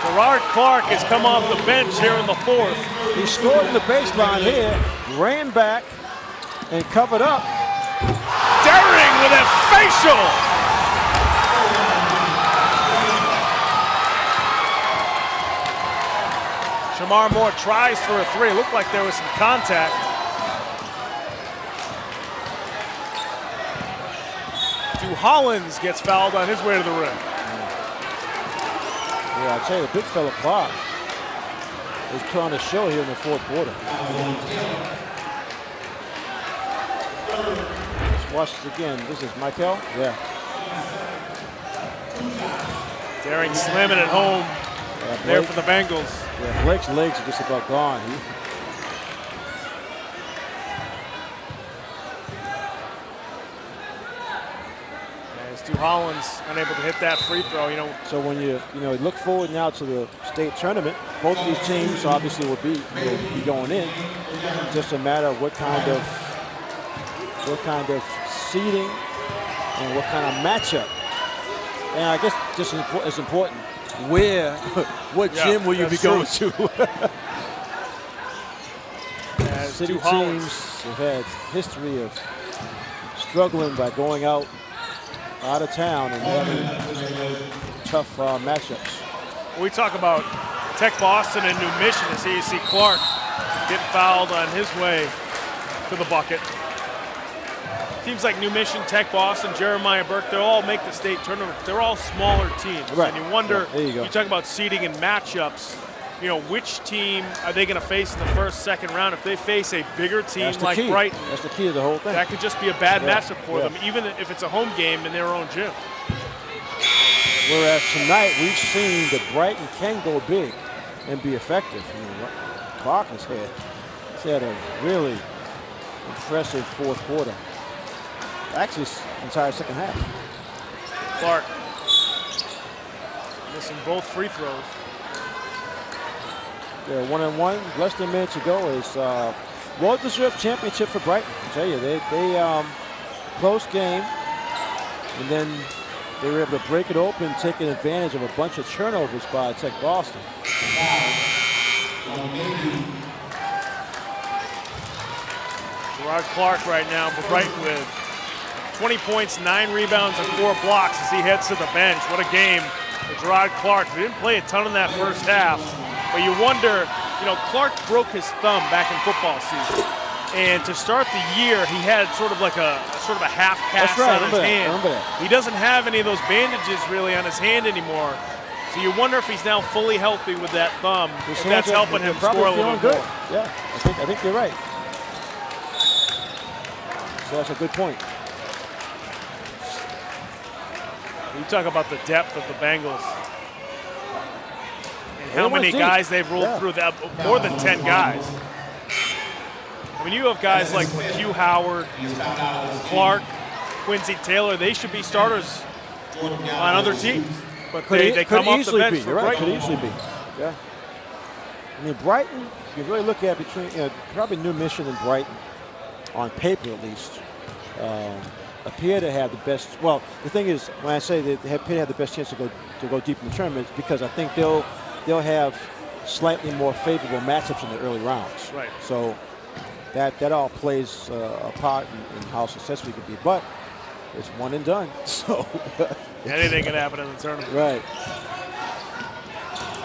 Gerard Clark has come off the bench here in the fourth. He scored in the baseline here, ran back, and covered up. Daring with a facial. Shamar Moore tries for a three. It looked like there was some contact. Hollins gets fouled on his way to the rim. Yeah, I'll tell you, the big fella Clark is put on a show here in the fourth quarter. Let's watch this again. This is Michael. Yeah. Daring slamming it home there for the Bengals. Yeah, Blake's legs are just about gone. Hollins unable to hit that free throw, So when you look forward now to the state tournament, both these teams obviously will be going in. Just a matter of what kind of seeding and what kind of matchup. And I guess just as important, what gym will you be going to? City teams have had history of struggling by going out of town and having tough matchups. When we talk about TechBoston and New Mission, as here you see Clark get fouled on his way to the bucket. Teams like New Mission, TechBoston, Jeremiah Burke, they'll all make the state tournament. They're all smaller teams. Right. And you wonder, you talk about seeding and matchups, which team are they going to face in the first, second round? If they face a bigger team like Brighton, that's the key to the whole thing. That could just be a bad matchup for them, even if it's a home game in their own gym. Whereas tonight we've seen that Brighton can go big and be effective. Clark has had a really impressive fourth quarter. Actually, entire second half. Clark missing both free throws. They're 1-1, less than a minute to go. Is well-deserved championship for Brighton. I tell you, they close game, and then they were able to break it open, taking advantage of a bunch of turnovers by TechBoston. Gerard Clark right now for Brighton with 20 points, 9 rebounds, and 4 blocks as he heads to the bench. What a game for Gerard Clark. He didn't play a ton in that first half. But you wonder, Clark broke his thumb back in football season. And to start the year, he had sort of a half cast on his hand. He doesn't have any of those bandages really on his hand anymore. So you wonder if he's now fully healthy with that thumb, if that's helping him score a little bit more. Yeah, I think you're right. So that's a good point. You talk about the depth of the Bengals. How many guys they've rolled through that? More than 10 guys. I mean, you have guys like McHugh Howard, Clark, Quincy Taylor. They should be starters on other teams. But they come off the bench for Brighton. Could easily be. Yeah. I mean, Brighton, if you really look at between probably New Mission and Brighton, on paper at least, a appear to have the best. Well, the thing is, when I say they appear to have the best chance to go deep in the tournament, because I think they'll have slightly more favorable matchups in the early rounds. Right. So that all plays a part in how successful we can be. But it's one and done. So anything can happen in the tournament. Right.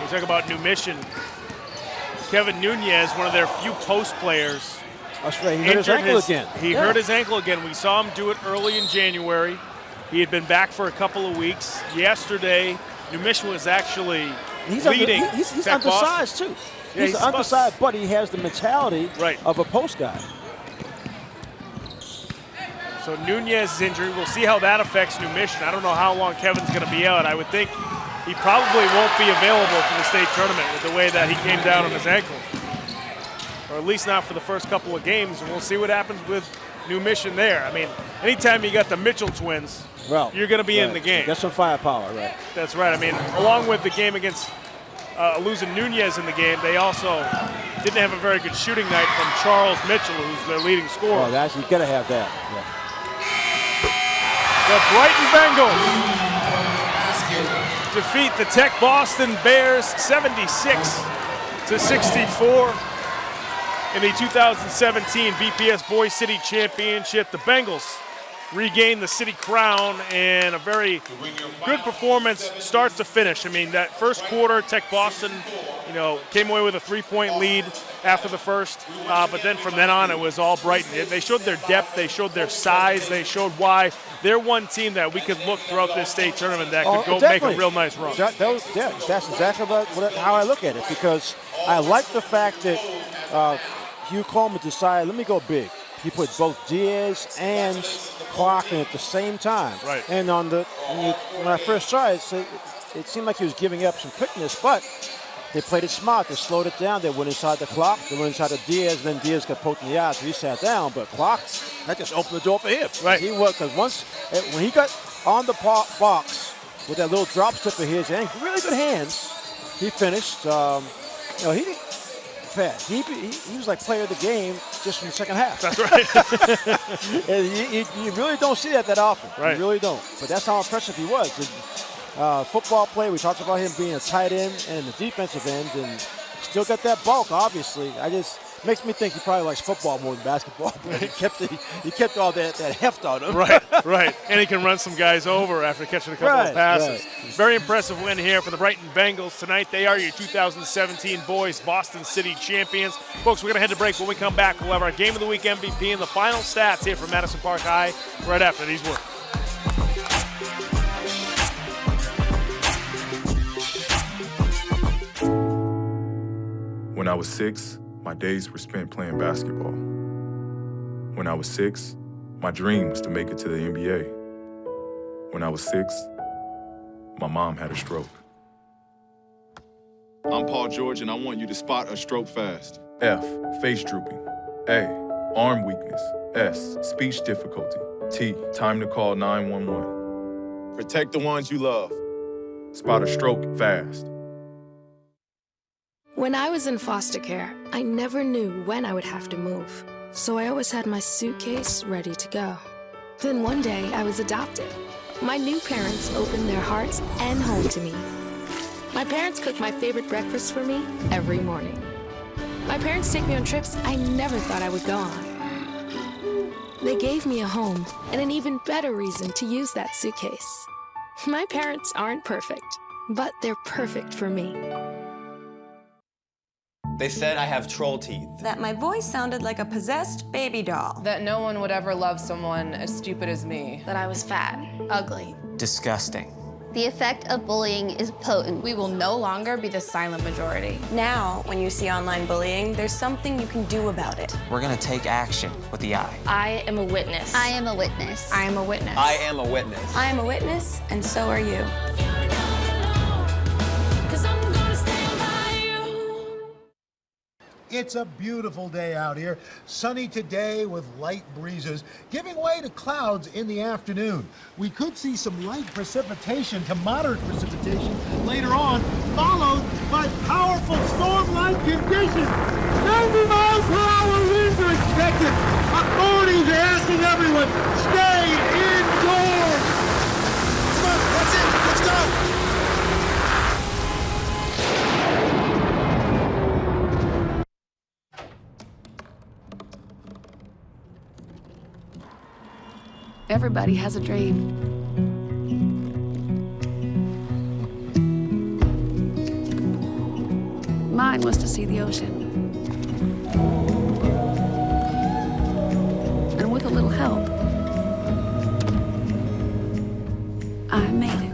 You talk about New Mission. Kevin Nunez, one of their few post players. That's right. He hurt his ankle again. He hurt his ankle again. We saw him do it early in January. He had been back for a couple of weeks. Yesterday, New Mission was actually leading. He's undersized too. Yeah, he's undersized, but he has the mentality of a post guy. So Nunez's injury, we'll see how that affects New Mission. I don't know how long Kevin's going to be out. I would think he probably won't be available for the state tournament with the way that he came down on his ankle. Or at least not for the first couple of games, and we'll see what happens with New Mission there. I mean, anytime you got the Mitchell twins, you're going to be in the game. That's some firepower, right? That's right. I mean, along with the game against losing Nunez in the game, they also didn't have a very good shooting night from Charles Mitchell, who's their leading scorer. Oh, you got to have that. Yeah. The Brighton Bengals defeat the TechBoston Bears 76-64 in the 2017 BPS Boys City Championship. The Bengals regained the city crown and a very good performance start to finish. I mean, that first quarter, TechBoston, came away with a 3-point lead after the first, but then from then on, it was all Brighton. They showed their depth, they showed their size, they showed why they're one team that we could look throughout this state tournament that could go make a real nice run. That's exactly how I look at it, because I like the fact that Hugh Coleman decided, let me go big. He put both Diaz and Clark in at the same time. Right. And when I first saw it, it seemed like he was giving up some quickness, but they played it smart. They slowed it down. They went inside the Clark. They went inside the Diaz. And then Diaz got poked in the eye, so he sat down. But Clark, that just opened the door for him. Right. He was, because when he got on the box with that little drop step of his and really good hands, he finished. He was like player of the game just in the second half. That's right. And you really don't see that often. Right. You really don't. But that's how impressive he was. Football player, we talked about him being a tight end and a defensive end, and still got that bulk, obviously. Makes me think he probably likes football more than basketball. But he kept all that heft on him. Right. And he can run some guys over after catching a couple of passes. Right. Very impressive win here for the Brighton Bengals tonight. They are your 2017 Boys Boston City champions. Folks, we're going to head to break. When we come back, we'll have our Game of the Week MVP and the final stats here from Madison Park High right after these words. When I was 6, my days were spent playing basketball. When I was 6, my dream was to make it to the NBA. When I was 6, my mom had a stroke. I'm Paul George, and I want you to spot a stroke fast. F, face drooping. A, arm weakness. S, speech difficulty. T, time to call 911. Protect the ones you love. Spot a stroke fast. When I was in foster care, I never knew when I would have to move, so I always had my suitcase ready to go. Then one day, I was adopted. My new parents opened their hearts and home to me. My parents cook my favorite breakfast for me every morning. My parents take me on trips I never thought I would go on. They gave me a home and an even better reason to use that suitcase. My parents aren't perfect, but they're perfect for me. They said I have troll teeth. That my voice sounded like a possessed baby doll. That no one would ever love someone as stupid as me. That I was fat, ugly. Disgusting. The effect of bullying is potent. We will no longer be the silent majority. Now, when you see online bullying, there's something you can do about it. We're gonna take action with the I. I am a witness. I am a witness. I am a witness. I am a witness. I am a witness, and so are you. It's a beautiful day out here. Sunny today with light breezes, giving way to clouds in the afternoon. We could see some light precipitation to moderate precipitation later on, followed by powerful storm-like conditions. 90 miles per hour winds are expected. Authorities are asking everyone, stay in Everybody has a dream. Mine was to see the ocean. And with a little help, I made it.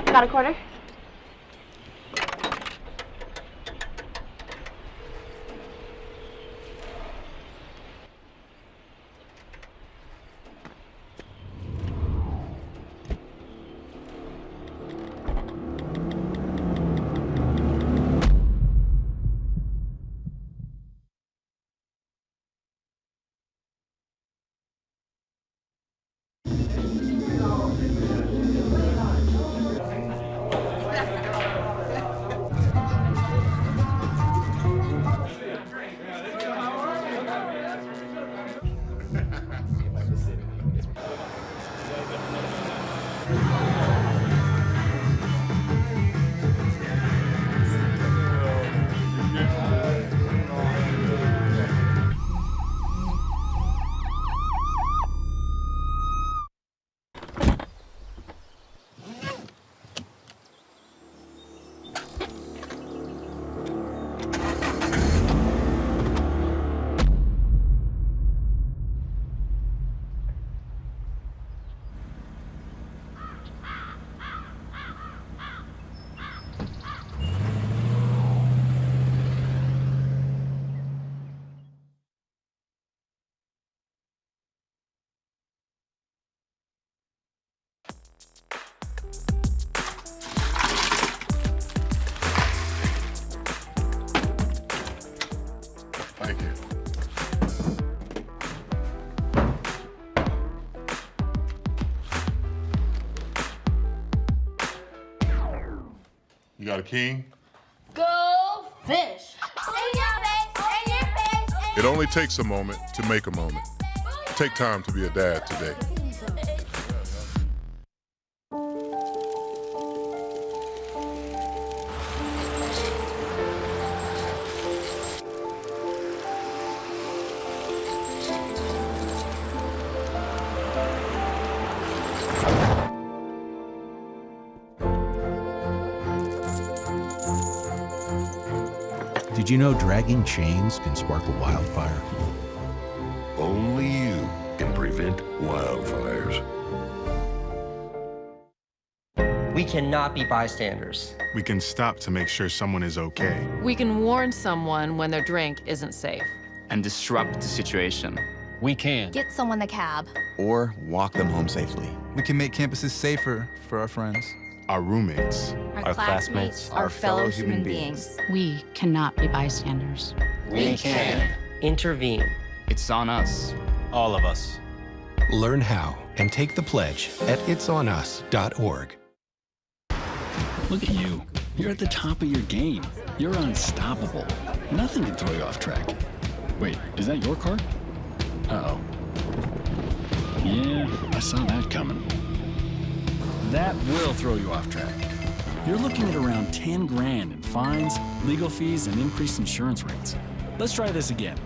Got a quarter? Thank you. You got a king? Go fish! In your face! In your face! It only takes a moment to make a moment. Take time to be a dad today. Did you know dragging chains can spark a wildfire? Only you can prevent wildfires. We cannot be bystanders. We can stop to make sure someone is okay. We can warn someone when their drink isn't safe. And disrupt the situation. We can. Get someone a cab. Or walk them home safely. We can make campuses safer for our friends. Our roommates. Our classmates, our fellow human beings. We cannot be bystanders. We can intervene. It's on us. All of us. Learn how and take the pledge at itsonus.org. Look at you. You're at the top of your game. You're unstoppable. Nothing can throw you off track. Wait, is that your car? Uh-oh. Yeah, I saw that coming. That will throw you off track. You're looking at around 10 grand in fines, legal fees, and increased insurance rates. Let's try this again.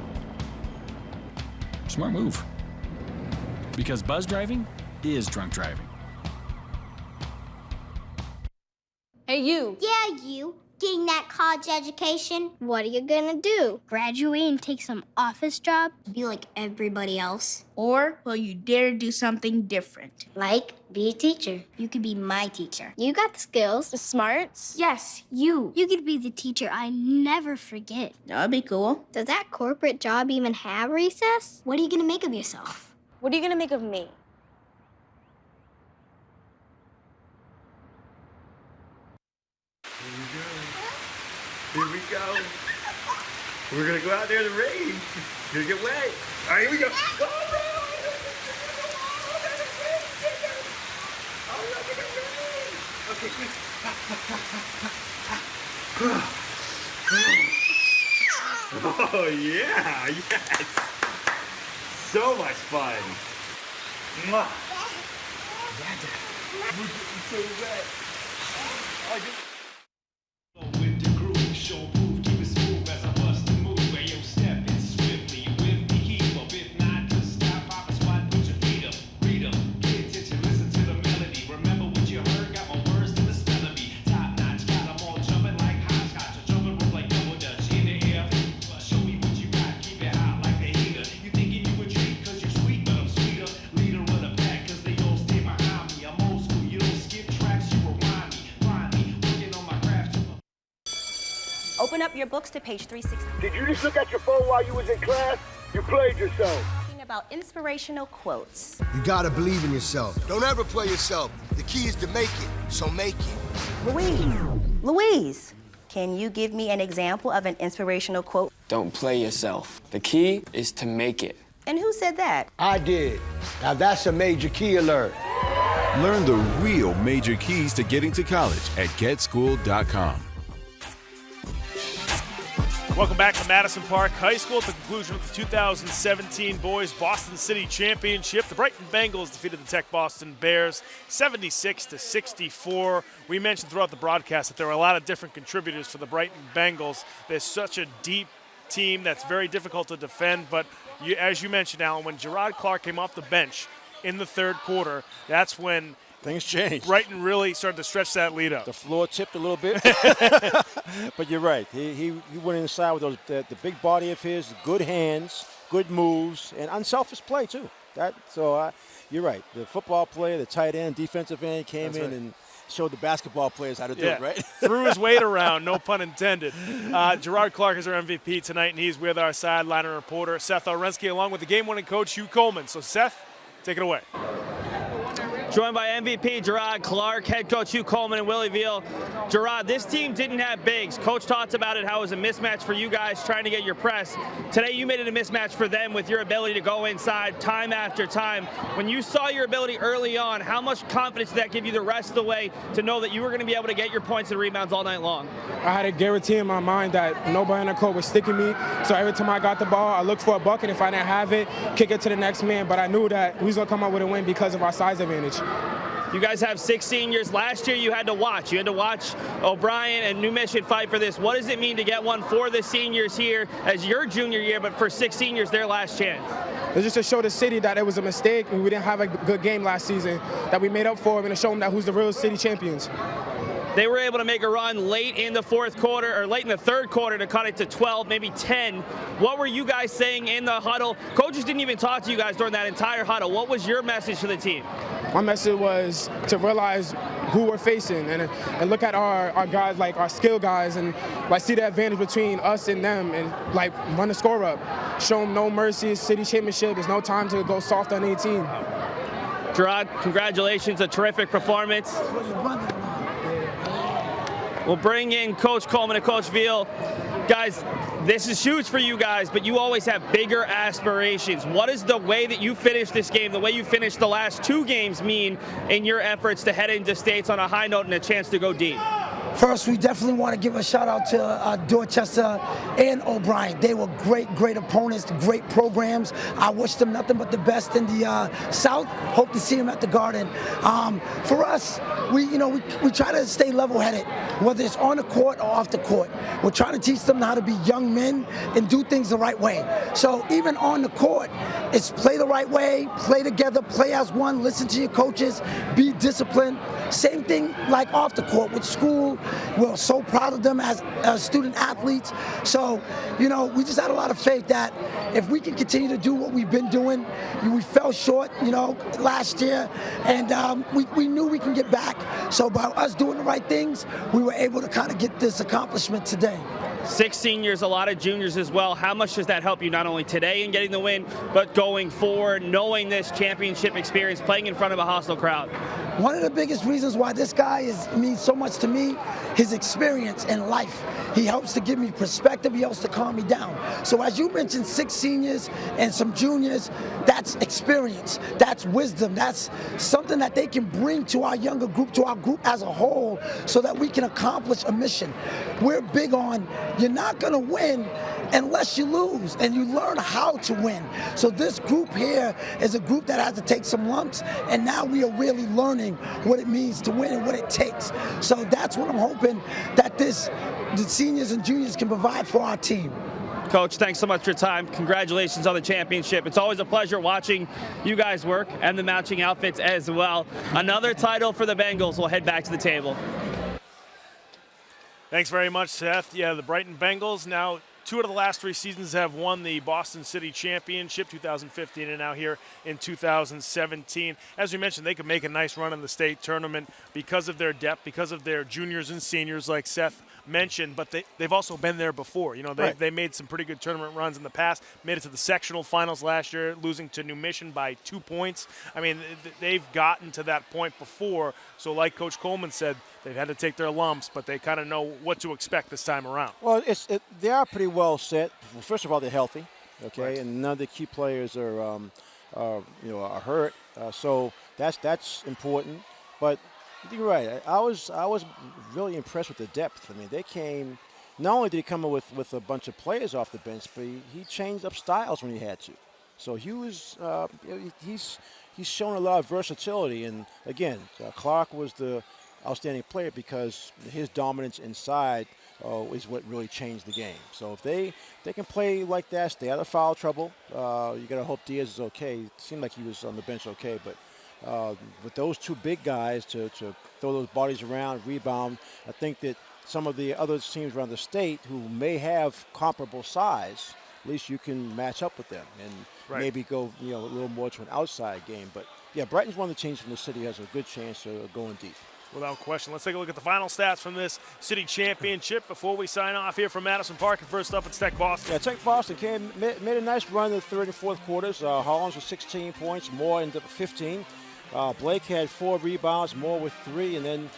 Smart move. Because buzz driving is drunk driving. Hey, you. Yeah, you. Getting that college education, what are you gonna do? Graduate and take some office job? Be like everybody else? Or will you dare do something different? Like, be a teacher. You could be my teacher. You got the skills. The smarts. Yes, you. You could be the teacher I never forget. That'd be cool. Does that corporate job even have recess? What are you gonna make of yourself? What are you gonna make of me? We're going to go out there in the rain. You're going to get wet. All right, here we go. Go, bro. Okay, quick. Oh, yeah. Yes. So much fun. Mwah. We're getting so wet. With the groove, show proof, keep it smooth as I bust the move. Where you step in swiftly, with me keep up. If not, just stop, pop a spot, put your feet up. Read up, pay attention, listen to the melody. Remember what you heard, got my words to the spell of me. Top notch, got them all jumping like hopscotch. Jumping rope like double dutch in the air. Show me what you got, keep it hot like the heater. You thinking you a treat, cause you're sweet, but I'm sweeter. Leader of the pack, cause they all stay behind me. I'm old school, you don't skip tracks, you rewind me. Find me, working on my craft. Open up your books to page 360. Did you just look at your phone while you was in class? You played yourself. Talking about inspirational quotes. You gotta believe in yourself. Don't ever play yourself. The key is to make it, so make it. Louise, can you give me an example of an inspirational quote? Don't play yourself. The key is to make it. And who said that? I did. Now that's a major key alert. Learn the real major keys to getting to college at getschool.com. Welcome back to Madison Park High School at the conclusion of the 2017 Boys Boston City Championship. The Brighton Bengals defeated the TechBoston Bears 76-64. We mentioned throughout the broadcast that there were a lot of different contributors for the Brighton Bengals. They're such a deep team that's very difficult to defend, but as you mentioned, Alan, when Gerard Clark came off the bench in the third quarter, that's when things changed. Brighton really started to stretch that lead up. The floor tipped a little bit, but you're right. He went inside with those the big body of his, good hands, good moves, and unselfish play too. You're right. The football player, the tight end, defensive end came in and showed the basketball players how to do it, right? Threw his weight around, no pun intended. Gerard Clark is our MVP tonight, and he's with our sideline reporter, Seth Orensky, along with the game-winning coach, Hugh Coleman. So, Seth, take it away. Joined by MVP Gerard Clark, head coach Hugh Coleman, and Willie Veal. Gerard, this team didn't have bigs. Coach talked about it, how it was a mismatch for you guys trying to get your press. Today you made it a mismatch for them with your ability to go inside time after time. When you saw your ability early on, how much confidence did that give you the rest of the way to know that you were going to be able to get your points and rebounds all night long? I had a guarantee in my mind that nobody on the court was sticking me. So every time I got the ball, I looked for a bucket. If I didn't have it, kick it to the next man. But I knew that we was going to come out with a win because of our size advantage. You guys have 6 seniors. Last year you had to watch. You had to watch O'Brien and New Mission fight for this. What does it mean to get one for the seniors here as your junior year, but for 6 seniors, their last chance? It's just to show the city that it was a mistake and we didn't have a good game last season, that we made up for and to show them that who's the real city champions. They were able to make a run late in the fourth quarter, or late in the third quarter, to cut it to 12, maybe 10. What were you guys saying in the huddle? Coaches didn't even talk to you guys during that entire huddle. What was your message to the team? My message was to realize who we're facing and look at our guys, like our skill guys, and like see the advantage between us and them, and like run the score up. Show them no mercy. It's city championship. There's no time to go soft on any team. Gerard, congratulations, a terrific performance. We'll bring in Coach Coleman and Coach Veal. Guys, this is huge for you guys, but you always have bigger aspirations. What does the way that you finished this game, the way you finished the last 2 games mean in your efforts to head into states on a high note and a chance to go deep? First, we definitely want to give a shout out to Dorchester and O'Brien. They were great opponents, great programs. I wish them nothing but the best in the South. Hope to see them at the Garden. For us, we try to stay level-headed, whether it's on the court or off the court. We're trying to teach them how to be young men and do things the right way. So even on the court, it's play the right way, play together, play as one, listen to your coaches, be disciplined. Same thing like off the court with school. We're so proud of them as student athletes. So, we just had a lot of faith that if we can continue to do what we've been doing, we fell short, last year, and we knew we can get back. So by us doing the right things, we were able to kind of get this accomplishment today. 6 seniors, a lot of juniors as well. How much does that help you not only today in getting the win, but going forward, knowing this championship experience, playing in front of a hostile crowd? One of the biggest reasons why this guy means so much to me, his experience in life. He helps to give me perspective. He helps to calm me down. So as you mentioned, 6 seniors and some juniors, that's experience, that's wisdom, that's something that they can bring to our younger group, to our group as a whole, so that we can accomplish a mission. We're big on, you're not going to win unless you lose, and you learn how to win. So this group here is a group that has to take some lumps, and now we are really learning what it means to win and what it takes. So that's what I'm hoping that the seniors and juniors can provide for our team. Coach, thanks so much for your time. Congratulations on the championship. It's always a pleasure watching you guys work and the matching outfits as well. Another title for the Bengals. We'll head back to the table. Thanks very much, Seth. Yeah, the Brighton Bengals now 2 out of the last 3 seasons have won the Boston City Championship, 2015 and now here in 2017. As we mentioned, they could make a nice run in the state tournament because of their depth, because of their juniors and seniors like Seth mentioned, but they've also been there before. You know, they made some pretty good tournament runs in the past, made it to the sectional finals last year, losing to New Mission by 2 points. I mean, they've gotten to that point before, so like Coach Coleman said, they've had to take their lumps, but they kind of know what to expect this time around. Well, they are pretty well set. Well, first of all, they're healthy, okay, right. And none of the key players are hurt. So that's important. But you're right. I was really impressed with the depth. I mean, they came. Not only did he come in with a bunch of players off the bench, but he changed up styles when he had to. So he was he's shown a lot of versatility. And again, Clark was the outstanding player because his dominance inside is what really changed the game. So if they can play like that, stay out of foul trouble, you got to hope Diaz is okay. It seemed like he was on the bench okay, but with those 2 big guys to throw those bodies around, rebound, I think that some of the other teams around the state who may have comparable size, at least you can match up with them and maybe go a little more to an outside game. But yeah, Brighton's one of the teams from the city has a good chance of going deep. Without question. Let's take a look at the final stats from this city championship before we sign off here from Madison Park. And first up, it's TechBoston. Yeah, TechBoston made a nice run in the 3rd and 4th quarters. Hollins with 16 points, Moore ended up with 15. Blake had 4 rebounds, Moore with 3, and then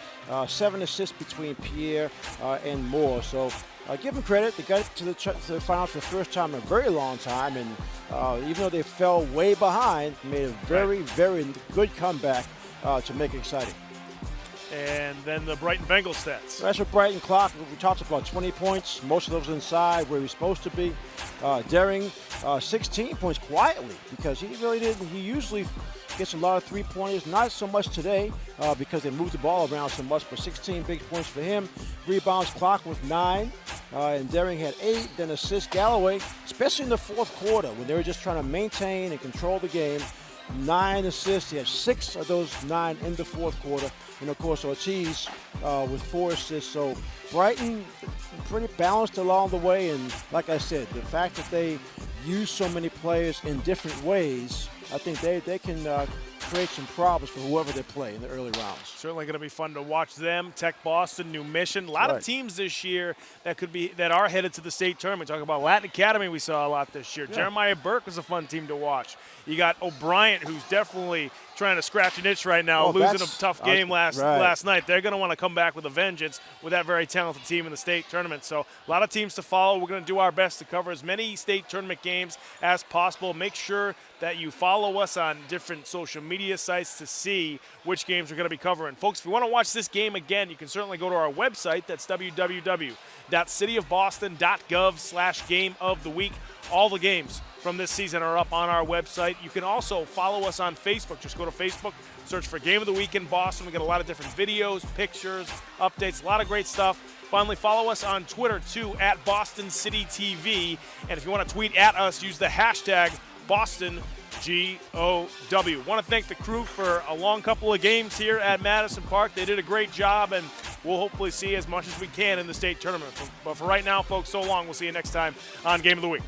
7 assists between Pierre and Moore. So give them credit. They got to the finals for the first time in a very long time, and even though they fell way behind, made a very, very good comeback to make it exciting. And then the Brighton Bengals stats. That's what Brighton clock. We talked about 20 points. Most of those inside where he's supposed to be. Daring, 16 points quietly because he really didn't. He usually gets a lot of 3-pointers. Not so much today because they moved the ball around so much, but 16 big points for him. Rebounds clock with 9. And Daring had 8. Then assists Galloway, especially in the 4th quarter when they were just trying to maintain and control the game. 9 assists. He had 6 of those 9 in the 4th quarter. And, of course, Ortiz with 4 assists. So Brighton pretty balanced along the way. And like I said, the fact that they use so many players in different ways, I think they can create some problems for whoever they play in the early rounds. Certainly going to be fun to watch them. TechBoston, New Mission, a lot of teams this year that are headed to the state tournament. Talk about Latin Academy, we saw a lot this year. Yeah. Jeremiah Burke was a fun team to watch. You got O'Brien, who's definitely trying to scratch an itch right now, losing a tough game last night. They're going to want to come back with a vengeance with that very talented team in the state tournament. So a lot of teams to follow. We're going to do our best to cover as many state tournament games as possible. Make sure that you follow us on different social media sites to see which games we're going to be covering. Folks, if you want to watch this game again, you can certainly go to our website. That's www.cityofboston.gov/game of the week. All the games from this season are up on our website. You can also follow us on Facebook. Just go to Facebook, search for Game of the Week in Boston. We got a lot of different videos, pictures, updates, a lot of great stuff. Finally, follow us on Twitter, too, at Boston City TV. And if you want to tweet at us, use the hashtag BostonGOW. Want to thank the crew for a long couple of games here at Madison Park. They did a great job, and we'll hopefully see as much as we can in the state tournament. But for right now, folks, so long. We'll see you next time on Game of the Week.